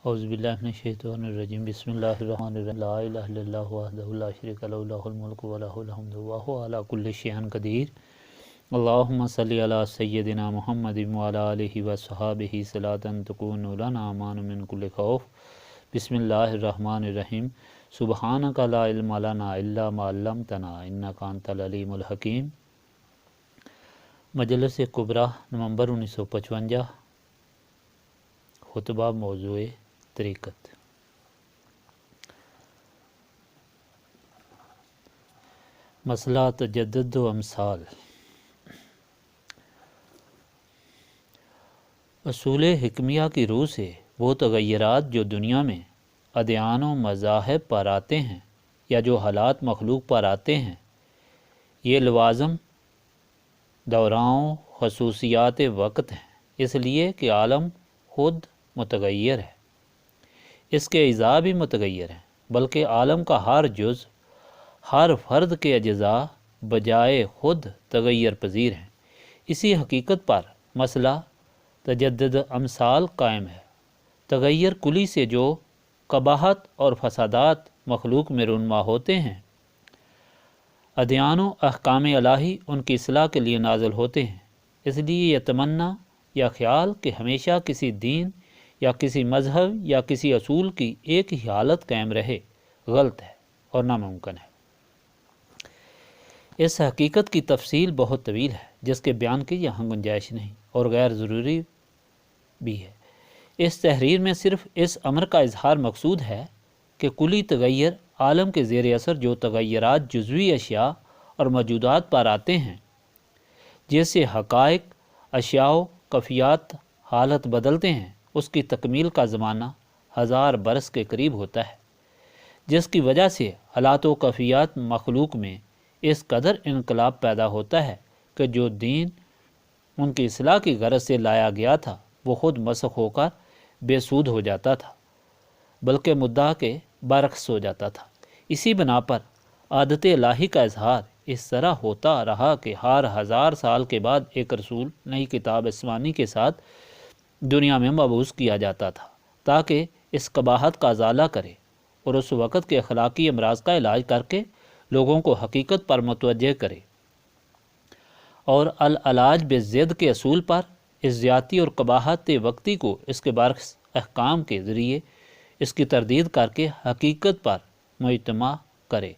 اعوذ باللہ من الشیطان الرجیم بسم اللہ الرحمن الرحیم لا الہ الا اللہ وحدہ لا شریک لہ لہ الملک و لہ الحمد وہو علی کل شیء قدیر اللہم صلی علی سیدنا محمد وعلی آلہ وصحابہ صلاۃ تکون لنا امان من کل خوف بسم اللہ الرحمن الرحیم سبحانک لا علم لنا الا ما علمتنا انک انت العلیم الحکیم۔ مجلس کبریٰ نومبر 1955، خطبہ موضوع طریقت۔ مسئلہ تجدد و امثال۔ اصول حکمیہ کی روح سے وہ تغیرات جو دنیا میں ادیان و مذاہب پر آتے ہیں یا جو حالات مخلوق پر آتے ہیں، یہ لوازم دوران خصوصیات وقت ہیں، اس لیے کہ عالم خود متغیر ہے، اس کے اجزاء بھی متغیر ہیں، بلکہ عالم کا ہر جز، ہر فرد کے اجزاء بجائے خود تغیر پذیر ہیں۔ اسی حقیقت پر مسئلہ تجدد امثال قائم ہے۔ تغیر کلی سے جو قباحت اور فسادات مخلوق میں رونما ہوتے ہیں، ادیان و احکام الہی ان کی اصلاح کے لیے نازل ہوتے ہیں، اس لیے یہ تمنا یا خیال کہ ہمیشہ کسی دین یا کسی مذہب یا کسی اصول کی ایک ہی حالت قائم رہے غلط ہے اور ناممکن ہے۔ اس حقیقت کی تفصیل بہت طویل ہے، جس کے بیان کی یہاں گنجائش نہیں اور غیر ضروری بھی ہے۔ اس تحریر میں صرف اس امر کا اظہار مقصود ہے کہ کلی تغیر عالم کے زیر اثر جو تغیرات جزوی اشیاء اور موجودات پر آتے ہیں، جیسے حقائق، اشیاء و کیفیات حالت بدلتے ہیں، اس کی تکمیل کا زمانہ 1000 برس کے قریب ہوتا ہے، جس کی وجہ سے حالات و کیفیات مخلوق میں اس قدر انقلاب پیدا ہوتا ہے کہ جو دین ان کی اصلاح کی غرض سے لایا گیا تھا وہ خود مسخ ہو کر بے سود ہو جاتا تھا، بلکہ مدعا کے برعکس ہو جاتا تھا۔ اسی بنا پر عادت الہی کا اظہار اس طرح ہوتا رہا کہ ہر 1000 سال کے بعد ایک رسول نئی کتاب آسمانی کے ساتھ دنیا میں مبعوث کیا جاتا تھا، تاکہ اس قباحت کا ازالہ کرے اور اس وقت کے اخلاقی امراض کا علاج کر کے لوگوں کو حقیقت پر متوجہ کرے، اور العلاج بالضد کے اصول پر اس زیادتی اور قباحت وقتی کو اس کے برعکس احکام کے ذریعے اس کی تردید کر کے حقیقت پر مجتمع کرے۔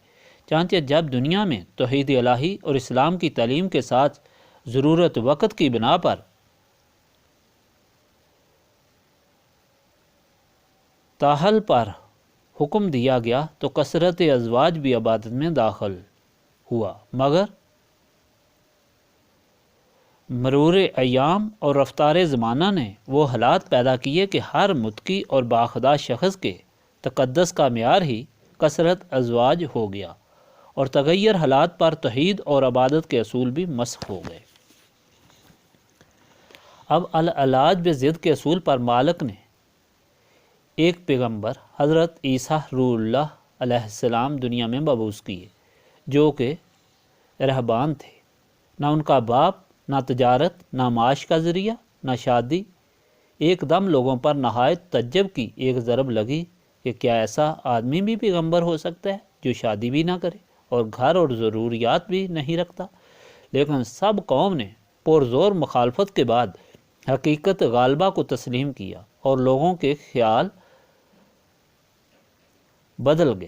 چنانچہ جب دنیا میں توحید الہی اور اسلام کی تعلیم کے ساتھ ضرورت وقت کی بنا پر تاحل پر حکم دیا گیا تو کثرت ازواج بھی عبادت میں داخل ہوا، مگر مرور ایام اور رفتار زمانہ نے وہ حالات پیدا کیے کہ ہر متقی اور باخدا شخص کے تقدس کا معیار ہی کثرت ازواج ہو گیا، اور تغیر حالات پر توحید اور عبادت کے اصول بھی مسخ ہو گئے۔ اب العلاج بالضد کے اصول پر مالک نے ایک پیغمبر حضرت عیسیٰ روح اللہ علیہ السلام دنیا میں مبعوث کیے، جو کہ رہبان تھے، نہ ان کا باپ، نہ تجارت، نہ معاش کا ذریعہ، نہ شادی۔ ایک دم لوگوں پر نہایت تعجب کی ایک ضرب لگی کہ کیا ایسا آدمی بھی پیغمبر ہو سکتا ہے جو شادی بھی نہ کرے اور گھر اور ضروریات بھی نہیں رکھتا؟ لیکن سب قوم نے پرزور مخالفت کے بعد حقیقت غالبہ کو تسلیم کیا، اور لوگوں کے خیال بدل گئے،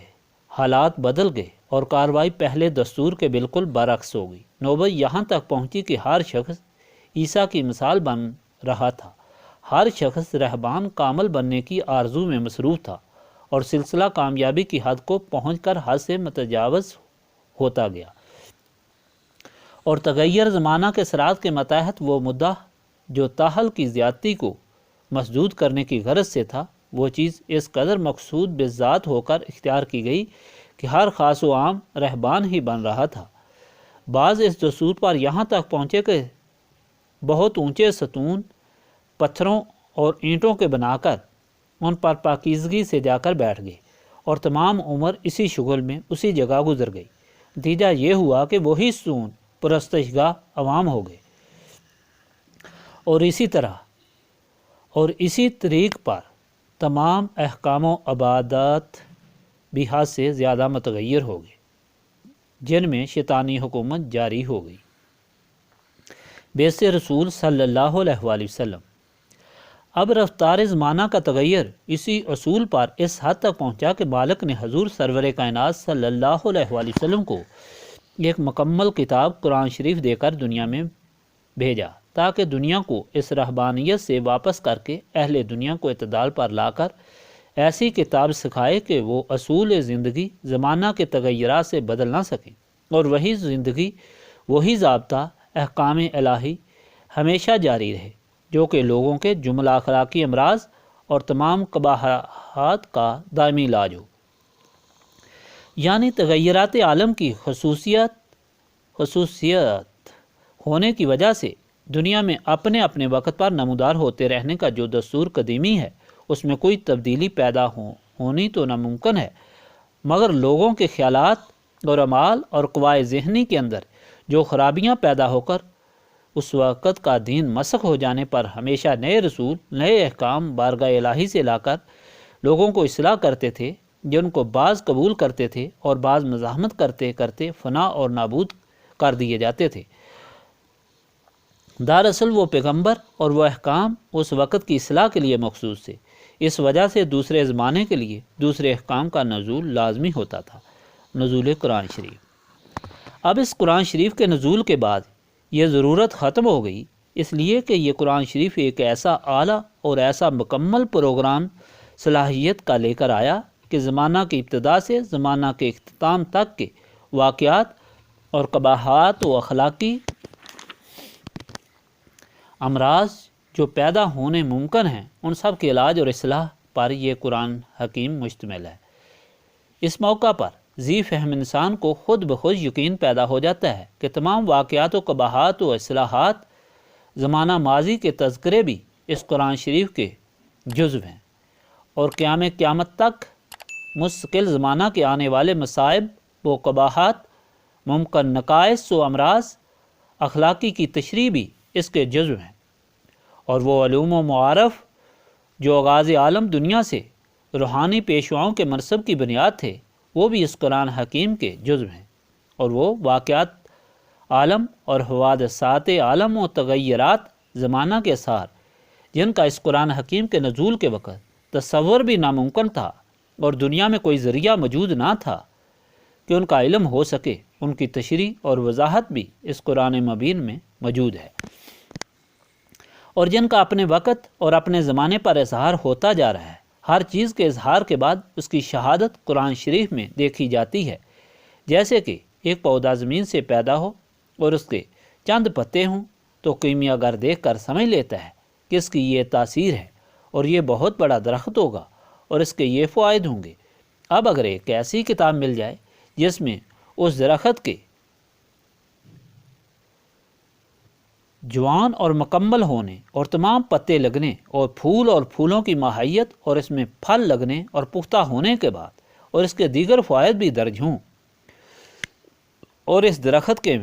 حالات بدل گئے، اور کارروائی پہلے دستور کے بالکل برعکس ہو گئی۔ نوبت یہاں تک پہنچی کہ ہر شخص عیسیٰ کی مثال بن رہا تھا، ہر شخص رہبان کامل بننے کی آرزو میں مصروف تھا، اور سلسلہ کامیابی کی حد کو پہنچ کر حد سے متجاوز ہوتا گیا، اور تغیر زمانہ کے اثرات کے ماتحت وہ مدعا جو تاحل کی زیادتی کو مسدود کرنے کی غرض سے تھا، وہ چیز اس قدر مقصود بالذات ہو کر اختیار کی گئی کہ ہر خاص و عام رہبان ہی بن رہا تھا۔ بعض اس دستور پر یہاں تک پہنچے کہ بہت اونچے ستون پتھروں اور اینٹوں کے بنا کر ان پر پاکیزگی سے جا کر بیٹھ گئے، اور تمام عمر اسی شغل میں اسی جگہ گزر گئی۔ نتیجہ یہ ہوا کہ وہی ستون پرستشگاہ عوام ہو گئے، اور اسی طرح اور اسی طریق پر تمام احکام و عبادات بھی حد سے زیادہ متغیر ہو گئے، جن میں شیطانی حکومت جاری ہو گئی۔ بعثت رسول صلی اللہ علیہ وآلہ وسلم۔ اب رفتار زمانہ کا تغیر اسی اصول پر اس حد تک پہنچا کہ مالک نے حضور سرور کائنات صلی اللہ علیہ وآلہ وسلم کو ایک مکمل کتاب قرآن شریف دے کر دنیا میں بھیجا، تاکہ دنیا کو اس رہبانیت سے واپس کر کے اہل دنیا کو اعتدال پر لا کر ایسی کتاب سکھائے کہ وہ اصول زندگی زمانہ کے تغیرات سے بدل نہ سکیں، اور وہی زندگی، وہی ضابطہ، احکام الہی ہمیشہ جاری رہے، جو کہ لوگوں کے جملہ اخلاقی امراض اور تمام قباحات کا دائمی علاج ہو۔ یعنی تغیرات عالم کی خصوصیت ہونے کی وجہ سے دنیا میں اپنے اپنے وقت پر نمودار ہوتے رہنے کا جو دستور قدیمی ہے، اس میں کوئی تبدیلی پیدا ہونی تو ناممکن ہے، مگر لوگوں کے خیالات اور اعمال اور قوائے ذہنی کے اندر جو خرابیاں پیدا ہو کر اس وقت کا دین مسخ ہو جانے پر ہمیشہ نئے رسول، نئے احکام بارگاہ الہی سے لا کر لوگوں کو اصلاح کرتے تھے، جن کو بعض قبول کرتے تھے اور بعض مزاحمت کرتے کرتے فنا اور نابود کر دیے جاتے تھے۔ دراصل وہ پیغمبر اور وہ احکام اس وقت کی اصلاح کے لیے مخصوص تھے، اس وجہ سے دوسرے زمانے کے لیے دوسرے احکام کا نزول لازمی ہوتا تھا۔ نزول قرآن شریف۔ اب اس قرآن شریف کے نزول کے بعد یہ ضرورت ختم ہو گئی، اس لیے کہ یہ قرآن شریف ایک ایسا اعلیٰ اور ایسا مکمل پروگرام صلاحیت کا لے کر آیا کہ زمانہ کی ابتدا سے زمانہ کے اختتام تک کے واقعات اور قباحات و اخلاقی امراض جو پیدا ہونے ممکن ہیں، ان سب کے علاج اور اصلاح پر یہ قرآن حکیم مشتمل ہے۔ اس موقع پر ذی فہم انسان کو خود بخود یقین پیدا ہو جاتا ہے کہ تمام واقعات و قباحات و اصلاحات زمانہ ماضی کے تذکرے بھی اس قرآن شریف کے جزو ہیں، اور قیامت تک مستقل زمانہ کے آنے والے مصائب و قباحات، ممکن نقائص و امراض، اخلاقی کی تشریح بھی اس کے جزو ہیں، اور وہ علوم و معارف جو آغاز عالم دنیا سے روحانی پیشواؤں کے منصب کی بنیاد تھے، وہ بھی اس قرآن حکیم کے جزو ہیں، اور وہ واقعات عالم اور حوادثات عالم و تغیرات زمانہ کے اثار جن کا اس قرآن حکیم کے نزول کے وقت تصور بھی ناممکن تھا، اور دنیا میں کوئی ذریعہ موجود نہ تھا کہ ان کا علم ہو سکے، ان کی تشریح اور وضاحت بھی اس قرآن مبین میں موجود ہے، اور جن کا اپنے وقت اور اپنے زمانے پر اظہار ہوتا جا رہا ہے۔ ہر چیز کے اظہار کے بعد اس کی شہادت قرآن شریف میں دیکھی جاتی ہے، جیسے کہ ایک پودا زمین سے پیدا ہو اور اس کے چند پتے ہوں تو کیمیا گر دیکھ کر سمجھ لیتا ہے کہ اس کی یہ تاثیر ہے اور یہ بہت بڑا درخت ہوگا اور اس کے یہ فوائد ہوں گے۔ اب اگر ایک ایسی کتاب مل جائے جس میں اس درخت کے جوان اور مکمل ہونے اور تمام پتے لگنے اور پھولوں کی ماہیت اور اس میں پھل لگنے اور پختہ ہونے کے بعد اور اس کے دیگر فوائد بھی درج ہوں، اور اس درخت کے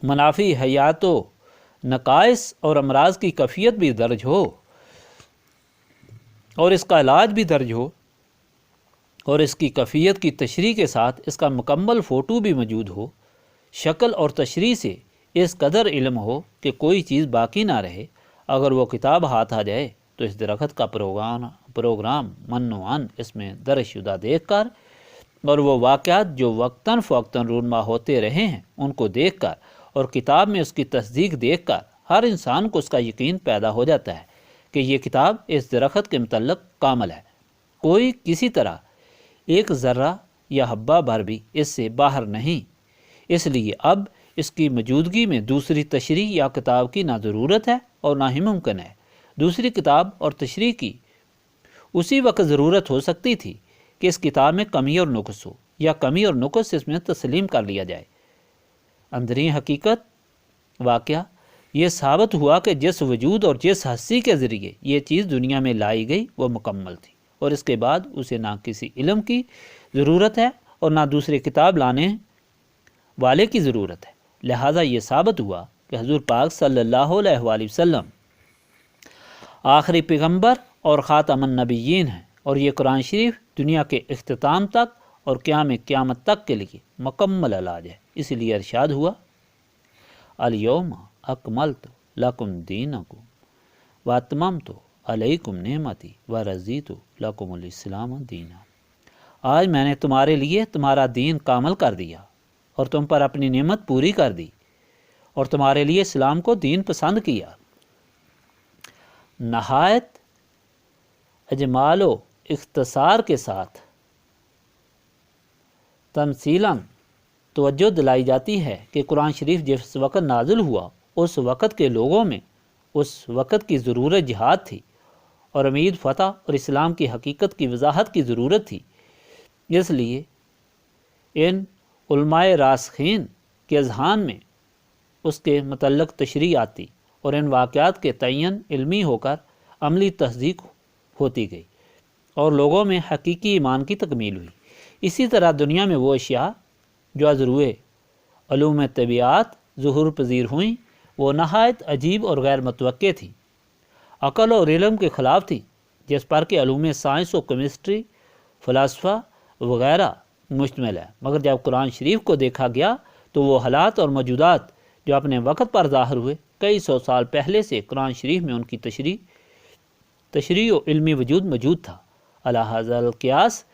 منافی حیات و نقائص اور امراض کی کیفیت بھی درج ہو، اور اس کا علاج بھی درج ہو، اور اس کی کیفیت کی تشریح کے ساتھ اس کا مکمل فوٹو بھی موجود ہو، شکل اور تشریح سے اس قدر علم ہو کہ کوئی چیز باقی نہ رہے، اگر وہ کتاب ہاتھ آ جائے تو اس درخت کا پروگرام من و عن اس میں درج شدہ دیکھ کر، اور وہ واقعات جو وقتاً فوقتاً رونما ہوتے رہے ہیں ان کو دیکھ کر، اور کتاب میں اس کی تصدیق دیکھ کر ہر انسان کو اس کا یقین پیدا ہو جاتا ہے کہ یہ کتاب اس درخت کے متعلق کامل ہے، کوئی کسی طرح ایک ذرہ یا حبہ بھر بھی اس سے باہر نہیں۔ اس لیے اب اس کی موجودگی میں دوسری تشریح یا کتاب کی نہ ضرورت ہے اور نہ ہی ممکن ہے۔ دوسری کتاب اور تشریح کی اسی وقت ضرورت ہو سکتی تھی کہ اس کتاب میں کمی اور نقص ہو، یا کمی اور نقص اس میں تسلیم کر لیا جائے۔ اندرین حقیقت واقعہ یہ ثابت ہوا کہ جس وجود اور جس ہستی کے ذریعے یہ چیز دنیا میں لائی گئی وہ مکمل تھی، اور اس کے بعد اسے نہ کسی علم کی ضرورت ہے اور نہ دوسری کتاب لانے والے کی ضرورت ہے۔ لہٰذا یہ ثابت ہوا کہ حضور پاک صلی اللہ علیہ وآلہ وسلم آخری پیغمبر اور خاتم النبیین ہے، اور یہ قرآن شریف دنیا کے اختتام تک اور قیامت تک کے لیے مکمل علاج ہے۔ اس لیے ارشاد ہوا الیوم اکملت لکم دینکم واتممت علیکم نعمتی ورضیت لکم الاسلام دینا۔ آج میں نے تمہارے لیے تمہارا دین کامل کر دیا اور تم پر اپنی نعمت پوری کر دی اور تمہارے لیے اسلام کو دین پسند کیا۔ نہایت اجمال و اختصار کے ساتھ تمثیلاً توجہ دلائی جاتی ہے کہ قرآن شریف جس وقت نازل ہوا اس وقت کے لوگوں میں اس وقت کی ضرورت جہاد تھی اور امید فتح اور اسلام کی حقیقت کی وضاحت کی ضرورت تھی۔ اس لیے ان علماء راسخین کے اذہان میں اس کے متعلق تشریح آتی اور ان واقعات کے تعین علمی ہو کر عملی تصدیق ہوتی گئی اور لوگوں میں حقیقی ایمان کی تکمیل ہوئی۔ اسی طرح دنیا میں وہ اشیاء جو از روئے علوم طبیعت ظہور پذیر ہوئیں وہ نہایت عجیب اور غیر متوقع تھیں، عقل اور علم کے خلاف تھی، جس پر کہ علوم سائنس و کیمسٹری فلسفہ وغیرہ مشتمل ہے۔ مگر جب قرآن شریف کو دیکھا گیا تو وہ حالات اور موجودات جو اپنے وقت پر ظاہر ہوئے کئی سو سال پہلے سے قرآن شریف میں ان کی تشریح و علمی وجود موجود تھا۔ علی ھذا القیاس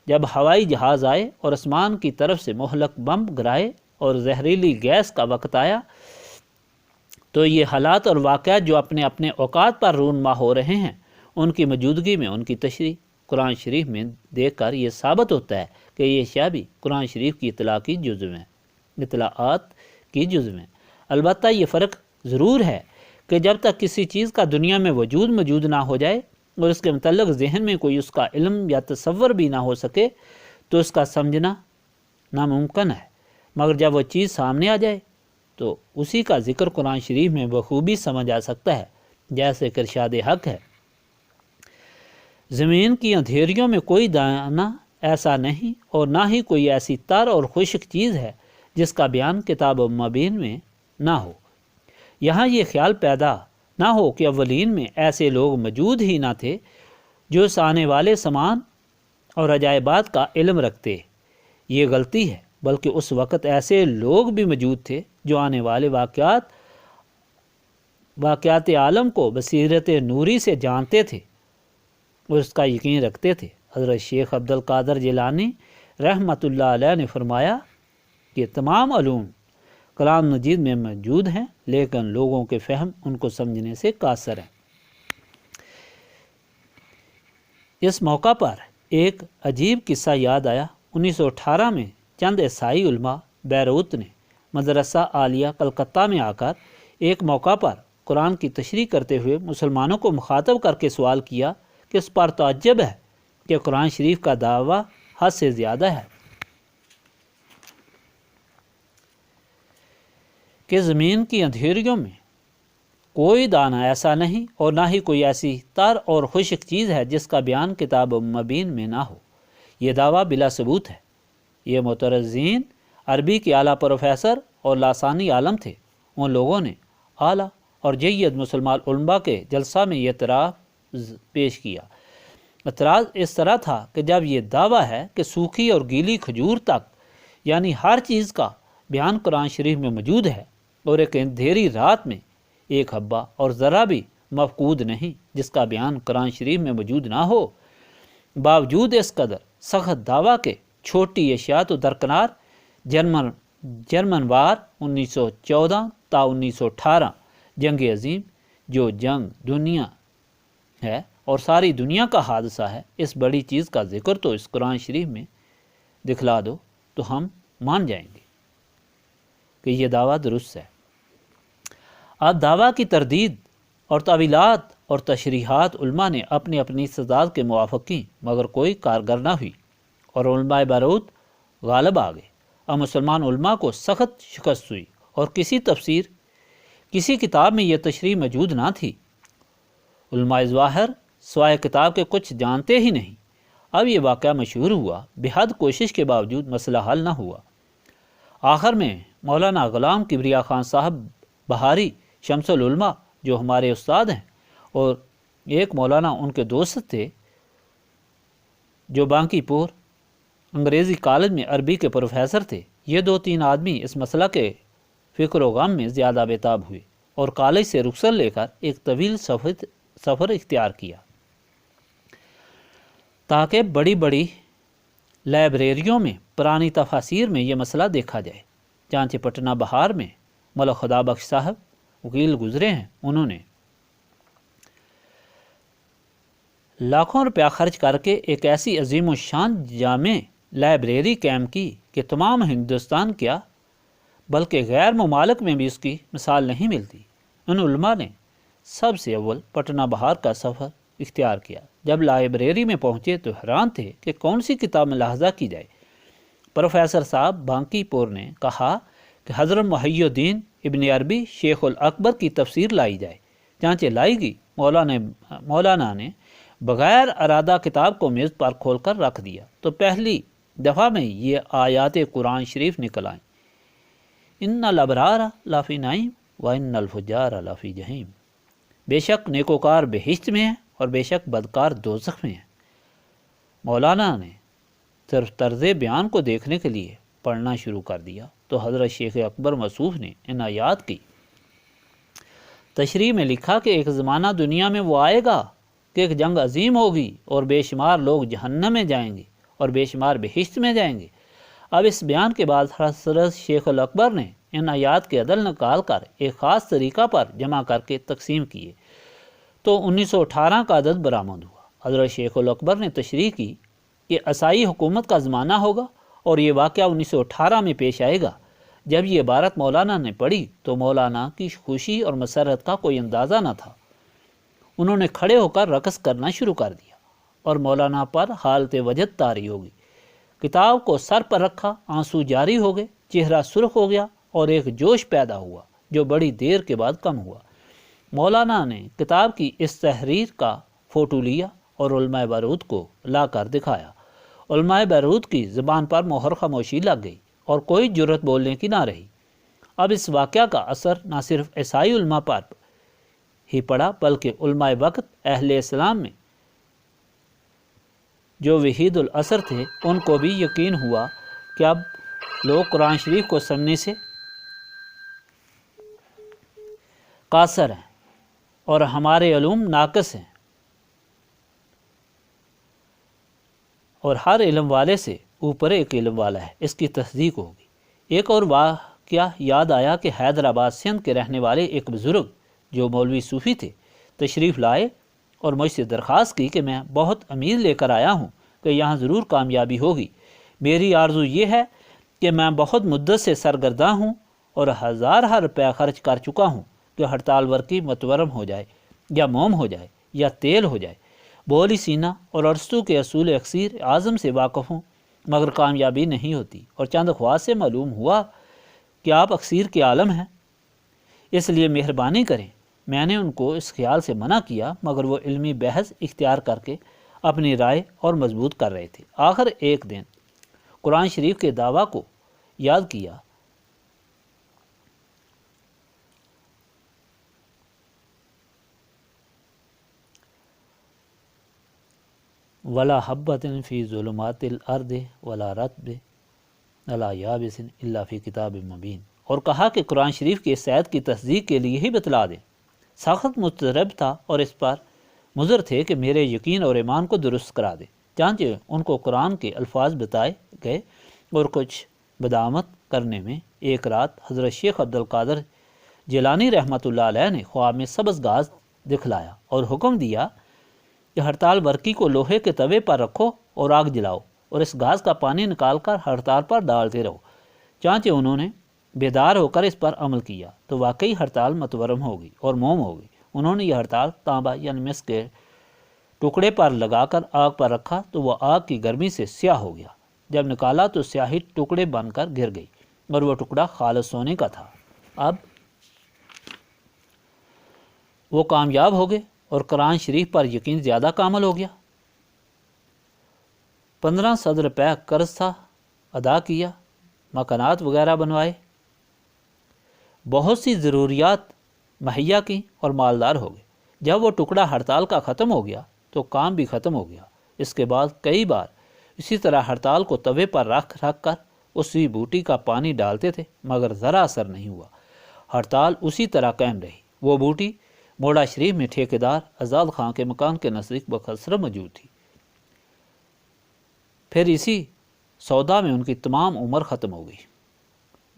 جب ہوائی جہاز آئے اور آسمان کی طرف سے مہلک بم گرائے اور زہریلی گیس کا وقت آیا تو یہ حالات اور واقعات جو اپنے اپنے اوقات پر رونما ہو رہے ہیں ان کی موجودگی میں ان کی تشریح قرآن شریف میں دیکھ کر یہ ثابت ہوتا ہے کہ یہ اشیاء بھی قرآن شریف کی اطلاعات کی جزو ہیں۔ البتہ یہ فرق ضرور ہے کہ جب تک کسی چیز کا دنیا میں وجود موجود نہ ہو جائے اور اس کے متعلق ذہن میں کوئی اس کا علم یا تصور بھی نہ ہو سکے تو اس کا سمجھنا ناممکن ہے، مگر جب وہ چیز سامنے آ جائے تو اسی کا ذکر قرآن شریف میں بخوبی سمجھ آ سکتا ہے، جیسے کہ ارشاد حق ہے زمین کی اندھیریوں میں کوئی دانہ ایسا نہیں اور نہ ہی کوئی ایسی تر اور خشک چیز ہے جس کا بیان کتاب مبین میں نہ ہو۔ یہاں یہ خیال پیدا نہ ہو کہ اولین میں ایسے لوگ موجود ہی نہ تھے جو اس آنے والے سامان اور عجائبات کا علم رکھتے، یہ غلطی ہے، بلکہ اس وقت ایسے لوگ بھی موجود تھے جو آنے والے واقعات عالم کو بصیرت نوری سے جانتے تھے اور اس کا یقین رکھتے تھے۔ حضرت شیخ عبد القادر جیلانی رحمۃ اللہ علیہ نے فرمایا کہ تمام علوم کلام مجید میں موجود ہیں لیکن لوگوں کے فہم ان کو سمجھنے سے قاصر ہیں۔ اس موقع پر ایک عجیب قصہ یاد آیا۔ 1918 میں چند عیسائی علماء بیروت نے مدرسہ عالیہ کلکتہ میں آ کر ایک موقع پر قرآن کی تشریح کرتے ہوئے مسلمانوں کو مخاطب کر کے سوال کیا کہ اس پر تعجب ہے کہ قرآن شریف کا دعویٰ حد سے زیادہ ہے کہ زمین کی اندھیریوں میں کوئی دانہ ایسا نہیں اور نہ ہی کوئی ایسی تر اور خشک چیز ہے جس کا بیان کتاب مبین میں نہ ہو۔ یہ دعویٰ بلا ثبوت ہے۔ یہ معترضین عربی کے اعلیٰ پروفیسر اور لاسانی عالم تھے۔ ان لوگوں نے اعلیٰ اور جید مسلمان علماء کے جلسہ میں یہ اعتراض پیش کیا۔ اعتراض اس طرح تھا کہ جب یہ دعویٰ ہے کہ سوکھی اور گیلی کھجور تک یعنی ہر چیز کا بیان قرآن شریف میں موجود ہے اور ایک اندھیری رات میں ایک حبہ اور ذرہ بھی مفقود نہیں جس کا بیان قرآن شریف میں موجود نہ ہو، باوجود اس قدر سخت دعویٰ کے چھوٹی اشیاء تو درکنار جرمن وار 1914 تا 1918 جنگ عظیم جو جنگ دنیا ہے اور ساری دنیا کا حادثہ ہے، اس بڑی چیز کا ذکر تو اس قرآن شریف میں دکھلا دو تو ہم مان جائیں گے کہ یہ دعویٰ درست ہے۔ اب دعویٰ کی تردید اور تعویلات اور تشریحات علماء نے اپنی اپنی استعداد کے موافق کی مگر کوئی کارگر نہ ہوئی اور علماء بیروت غالب آ گئے۔ اب مسلمان علماء کو سخت شکست ہوئی اور کسی کتاب میں یہ تشریح موجود نہ تھی۔ علماء ظاہر سوائے کتاب کے کچھ جانتے ہی نہیں۔ اب یہ واقعہ مشہور ہوا، بہت کوشش کے باوجود مسئلہ حل نہ ہوا۔ آخر میں مولانا غلام کبریا خان صاحب بہاری شمس العلماء جو ہمارے استاد ہیں اور ایک مولانا ان کے دوست تھے جو بانکی پور انگریزی کالج میں عربی کے پروفیسر تھے۔ یہ 2-3 آدمی اس مسئلہ کے فکر و غم میں زیادہ بےتاب ہوئے اور کالج سے رخصت لے کر ایک طویل سفر اختیار کیا تاکہ بڑی بڑی لائبریریوں میں پرانی تفاسیر میں یہ مسئلہ دیکھا جائے۔ چانچہ پٹنہ بہار میں ملک خدا بخش صاحب وکیل گزرے ہیں، انہوں نے لاکھوں روپیہ خرچ کر کے ایک ایسی عظیم الشان جامع لائبریری قائم کی کہ تمام ہندوستان کیا بلکہ غیر ممالک میں بھی اس کی مثال نہیں ملتی۔ ان علماء نے سب سے اول پٹنہ بہار کا سفر اختیار کیا۔ جب لائبریری میں پہنچے تو حیران تھے کہ کون سی کتاب ملاحظہ کی جائے۔ پروفیسر صاحب بانکی پور نے کہا کہ حضرت محی الدین ابن عربی شیخ الاکبر کی تفسیر لائی جائے۔ چانچہ لائی گئی، مولانا نے بغیر ارادہ کتاب کو میز پر کھول کر رکھ دیا تو پہلی دفعہ میں یہ آیات قرآن شریف نکل آئیں، ان الابرار لفی نعیم و ان الفجار لفی جہیم۔ بے شک نیکوکار بہشت میں ہیں اور بے شک بدکار دوزخ میں ہیں۔ مولانا نے صرف طرز بیان کو دیکھنے کے لیے پڑھنا شروع کر دیا تو حضرت شیخ اکبر موصوف نے ان آیات کی تشریح میں لکھا کہ ایک زمانہ دنیا میں وہ آئے گا کہ ایک جنگ عظیم ہوگی اور بے شمار لوگ جہنم میں جائیں گے اور بے شمار بہشت میں جائیں گے۔ اب اس بیان کے بعد حضرت شیخ الاکبر نے ان آیات کے عدل نکال کر ایک خاص طریقہ پر جمع کر کے تقسیم کیے تو 1918 کا عدد برآمد ہوا۔ حضرت شیخ الاکبر نے تشریح کی کہ عیسائی حکومت کا زمانہ ہوگا اور یہ واقعہ 1918 میں پیش آئے گا۔ جب یہ عبارت مولانا نے پڑھی تو مولانا کی خوشی اور مسرت کا کوئی اندازہ نہ تھا۔ انہوں نے کھڑے ہو کر رقص کرنا شروع کر دیا اور مولانا پر حالت وجد طاری ہو گئی۔ کتاب کو سر پر رکھا، آنسو جاری ہو گئے، چہرہ سرخ ہو گیا اور ایک جوش پیدا ہوا جو بڑی دیر کے بعد کم ہوا۔ مولانا نے کتاب کی اس تحریر کا فوٹو لیا اور علماء بیروت کو لا کر دکھایا۔ علماء بیروت کی زبان پر مہر خاموشی لگ گئی اور کوئی جرأت بولنے کی نہ رہی۔ اب اس واقعہ کا اثر نہ صرف عیسائی علماء پر ہی پڑا بلکہ علماء وقت اہل اسلام میں جو وحید الاثر تھے ان کو بھی یقین ہوا کہ اب لوگ قرآن شریف کو سمجھنے سے قاصر ہیں اور ہمارے علوم ناقص ہیں اور ہر علم والے سے اوپر ایک علم والا ہے، اس کی تصدیق ہوگی۔ ایک اور واقعہ یاد آیا کہ حیدرآباد سندھ کے رہنے والے ایک بزرگ جو مولوی صوفی تھے تشریف لائے اور مجھ سے درخواست کی کہ میں بہت امید لے کر آیا ہوں کہ یہاں ضرور کامیابی ہوگی۔ میری آرزو یہ ہے کہ میں بہت مدت سے سرگرداں ہوں اور ہزارہ روپے خرچ کر چکا ہوں کہ ہڑتال ورکی متورم ہو جائے یا موم ہو جائے یا تیل ہو جائے۔ بولی سینا اور ارسطو کے اصول اکثیر اعظم سے واقف ہوں مگر کامیابی نہیں ہوتی، اور چند خواص سے معلوم ہوا کہ آپ اکثیر کے عالم ہیں، اس لیے مہربانی کریں۔ میں نے ان کو اس خیال سے منع کیا مگر وہ علمی بحث اختیار کر کے اپنی رائے اور مضبوط کر رہے تھے۔ آخر ایک دن قرآن شریف کے دعویٰ کو یاد کیا ولا حبۃ فی ظلمات الارض ولا رطب ولا یابس الا فی کتاب مبین، اور کہا کہ قرآن شریف کی اس آیت کی تصدیق کے لیے ہی بتلا دیں۔ سخت مضطرب تھا اور اس پر مضر تھے کہ میرے یقین اور ایمان کو درست کرا دے۔ چانچہ ان کو قرآن کے الفاظ بتائے گئے اور کچھ بدعمت کرنے میں ایک رات حضرت شیخ عبد القادر جیلانی رحمۃ اللہ علیہ نے خواب میں سبز گھاس دکھلایا اور حکم دیا کہ ہڑتال ورکی کو لوہے کے توے پر رکھو اور آگ جلاؤ اور اس گھاس کا پانی نکال کر ہڑتال پر ڈالتے رہو۔ چانچہ انہوں نے بیدار ہو کر اس پر عمل کیا تو واقعی ہڑتال متورم ہو گئی اور موم ہو گئی۔ انہوں نے یہ ہڑتال تانبا یعنی مس کے ٹکڑے پر لگا کر آگ پر رکھا تو وہ آگ کی گرمی سے سیاہ ہو گیا۔ جب نکالا تو سیاہی ٹکڑے بن کر گر گئی اور وہ ٹکڑا خالص سونے کا تھا۔ اب وہ کامیاب ہو گئے اور قرآن شریف پر یقین زیادہ کامل ہو گیا۔ 1500 روپے قرض تھا، ادا کیا، مکانات وغیرہ بنوائے، بہت سی ضروریات مہیا کی اور مالدار ہو گئے۔ جب وہ ٹکڑا ہڑتال کا ختم ہو گیا تو کام بھی ختم ہو گیا۔ اس کے بعد کئی بار اسی طرح ہڑتال کو توے پر رکھ کر اسی بوٹی کا پانی ڈالتے تھے، مگر ذرا اثر نہیں ہوا۔ ہڑتال اسی طرح قائم رہی۔ وہ بوٹی موڑا شریف میں ٹھیکیدار آزاد خان کے مکان کے نزدیک بکثرت موجود تھی۔ پھر اسی سودا میں ان کی تمام عمر ختم ہو گئی۔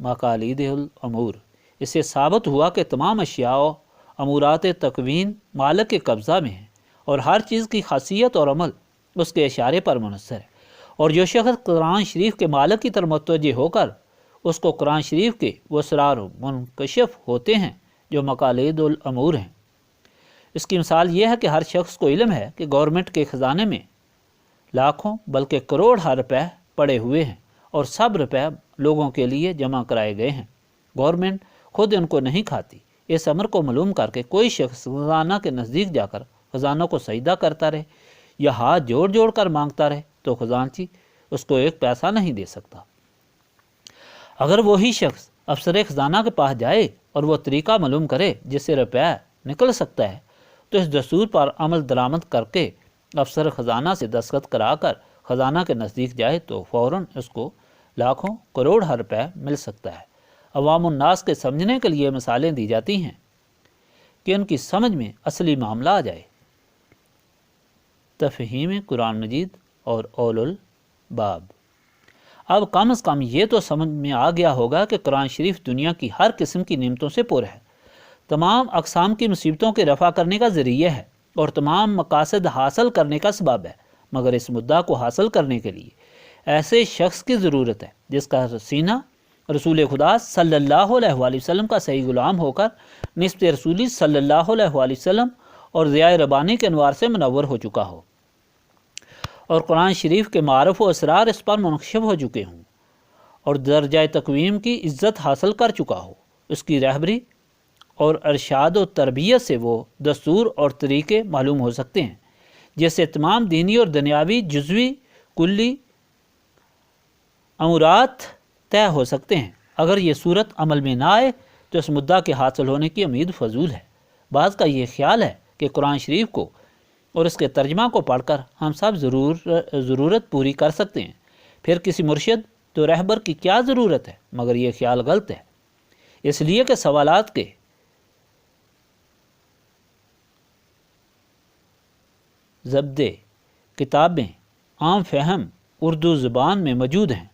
مقالید الامور، اس سے ثابت ہوا کہ تمام اشیاء و امورات تکوین مالک کے قبضہ میں ہیں، اور ہر چیز کی خاصیت اور عمل اس کے اشارے پر منحصر ہے، اور جو شخص قرآن شریف کے مالک کی طرف متوجہ ہو کر اس کو قرآن شریف کے وہ اسرار منکشف ہوتے ہیں جو مقالید الامور ہیں۔ اس کی مثال یہ ہے کہ ہر شخص کو علم ہے کہ گورنمنٹ کے خزانے میں لاکھوں بلکہ کروڑ روپے پڑے ہوئے ہیں، اور سب روپے لوگوں کے لیے جمع کرائے گئے ہیں۔ گورنمنٹ خود ان کو نہیں کھاتی۔ اس امر کو معلوم کر کے کوئی شخص خزانہ کے نزدیک جا کر خزانہ کو سجدہ کرتا رہے یا ہاتھ جوڑ جوڑ کر مانگتا رہے تو خزانچی اس کو ایک پیسہ نہیں دے سکتا۔ اگر وہی شخص افسر خزانہ کے پاس جائے اور وہ طریقہ معلوم کرے جس سے روپیہ نکل سکتا ہے تو اس دستور پر عمل درآمد کر کے افسر خزانہ سے دستخط کرا کر خزانہ کے نزدیک جائے تو فوراً اس کو لاکھوں کروڑ روپے مل سکتا ہے۔ عوام الناس کے سمجھنے کے لیے مثالیں دی جاتی ہیں کہ ان کی سمجھ میں اصلی معاملہ آ جائے۔ تفہیم قرآن مجید اور اول الباب۔ اب کم از کم یہ تو سمجھ میں آ گیا ہوگا کہ قرآن شریف دنیا کی ہر قسم کی نعمتوں سے پر ہے، تمام اقسام کی مصیبتوں کے رفع کرنے کا ذریعہ ہے، اور تمام مقاصد حاصل کرنے کا سبب ہے، مگر اس مدعا کو حاصل کرنے کے لیے ایسے شخص کی ضرورت ہے جس کا سینہ رسول خدا صلی اللہ علیہ وآلہ وسلم کا صحیح غلام ہو کر نسبت رسولی صلی اللہ علیہ وآلہ وسلم اور ضیاء ربانی کے انوار سے منور ہو چکا ہو، اور قرآن شریف کے معارف و اسرار اس پر منکشف ہو چکے ہوں، اور درجہ تقویم کی عزت حاصل کر چکا ہو۔ اس کی رہبری اور ارشاد و تربیت سے وہ دستور اور طریقے معلوم ہو سکتے ہیں جس سے تمام دینی اور دنیاوی جزوی کلی امورات طے ہو سکتے ہیں۔ اگر یہ صورت عمل میں نہ آئے تو اس مدعا کے حاصل ہونے کی امید فضول ہے۔ بعض کا یہ خیال ہے کہ قرآن شریف کو اور اس کے ترجمہ کو پڑھ کر ہم سب ضرورت پوری کر سکتے ہیں، پھر کسی مرشد تو رہبر کی کیا ضرورت ہے؟ مگر یہ خیال غلط ہے، اس لیے کہ سوالات کے ضبطے کتابیں عام فہم اردو زبان میں موجود ہیں،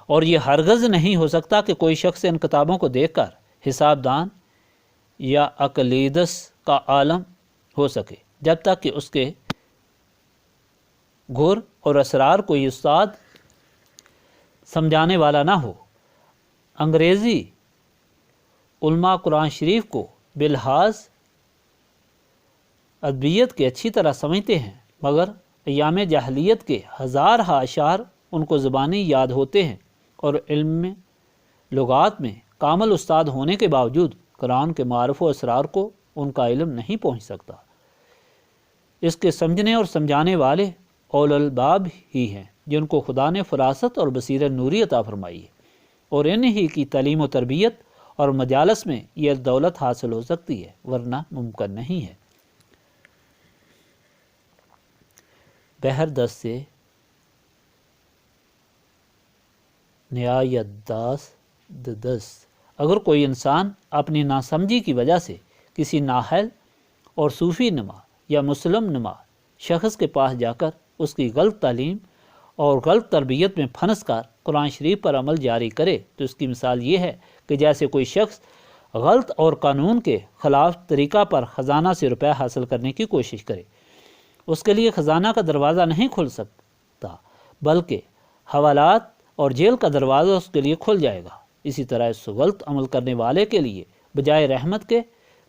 اور یہ ہرگز نہیں ہو سکتا کہ کوئی شخص ان کتابوں کو دیکھ کر حساب دان یا عقلیدس کا عالم ہو سکے جب تک کہ اس کے گر اور اسرار کوئی استاد سمجھانے والا نہ ہو۔ انگریزی علماء قرآن شریف کو بلحاظ ادبیت کے اچھی طرح سمجھتے ہیں، مگر ایام جاہلیت کے ہزارہا اشعار ان کو زبانی یاد ہوتے ہیں، اور علم میں لغات میں کامل استاد ہونے کے باوجود قرآن کے معارف و اسرار کو ان کا علم نہیں پہنچ سکتا۔ اس کے سمجھنے اور سمجھانے والے اول الباب ہی ہیں جن کو خدا نے فراست اور بصیرت نوری عطا فرمائی ہے، اور انہی کی تعلیم و تربیت اور مجالس میں یہ دولت حاصل ہو سکتی ہے، ورنہ ممکن نہیں ہے۔ بہر دست سے نہایت دست، اگر کوئی انسان اپنی ناسمجھی کی وجہ سے کسی نااہل اور صوفی نما یا مسلم نما شخص کے پاس جا کر اس کی غلط تعلیم اور غلط تربیت میں پھنس کر قرآن شریف پر عمل جاری کرے تو اس کی مثال یہ ہے کہ جیسے کوئی شخص غلط اور قانون کے خلاف طریقہ پر خزانہ سے روپے حاصل کرنے کی کوشش کرے۔ اس کے لیے خزانہ کا دروازہ نہیں کھل سکتا، بلکہ حوالات اور جیل کا دروازہ اس کے لیے کھل جائے گا۔ اسی طرح اس غلط عمل کرنے والے کے لیے بجائے رحمت کے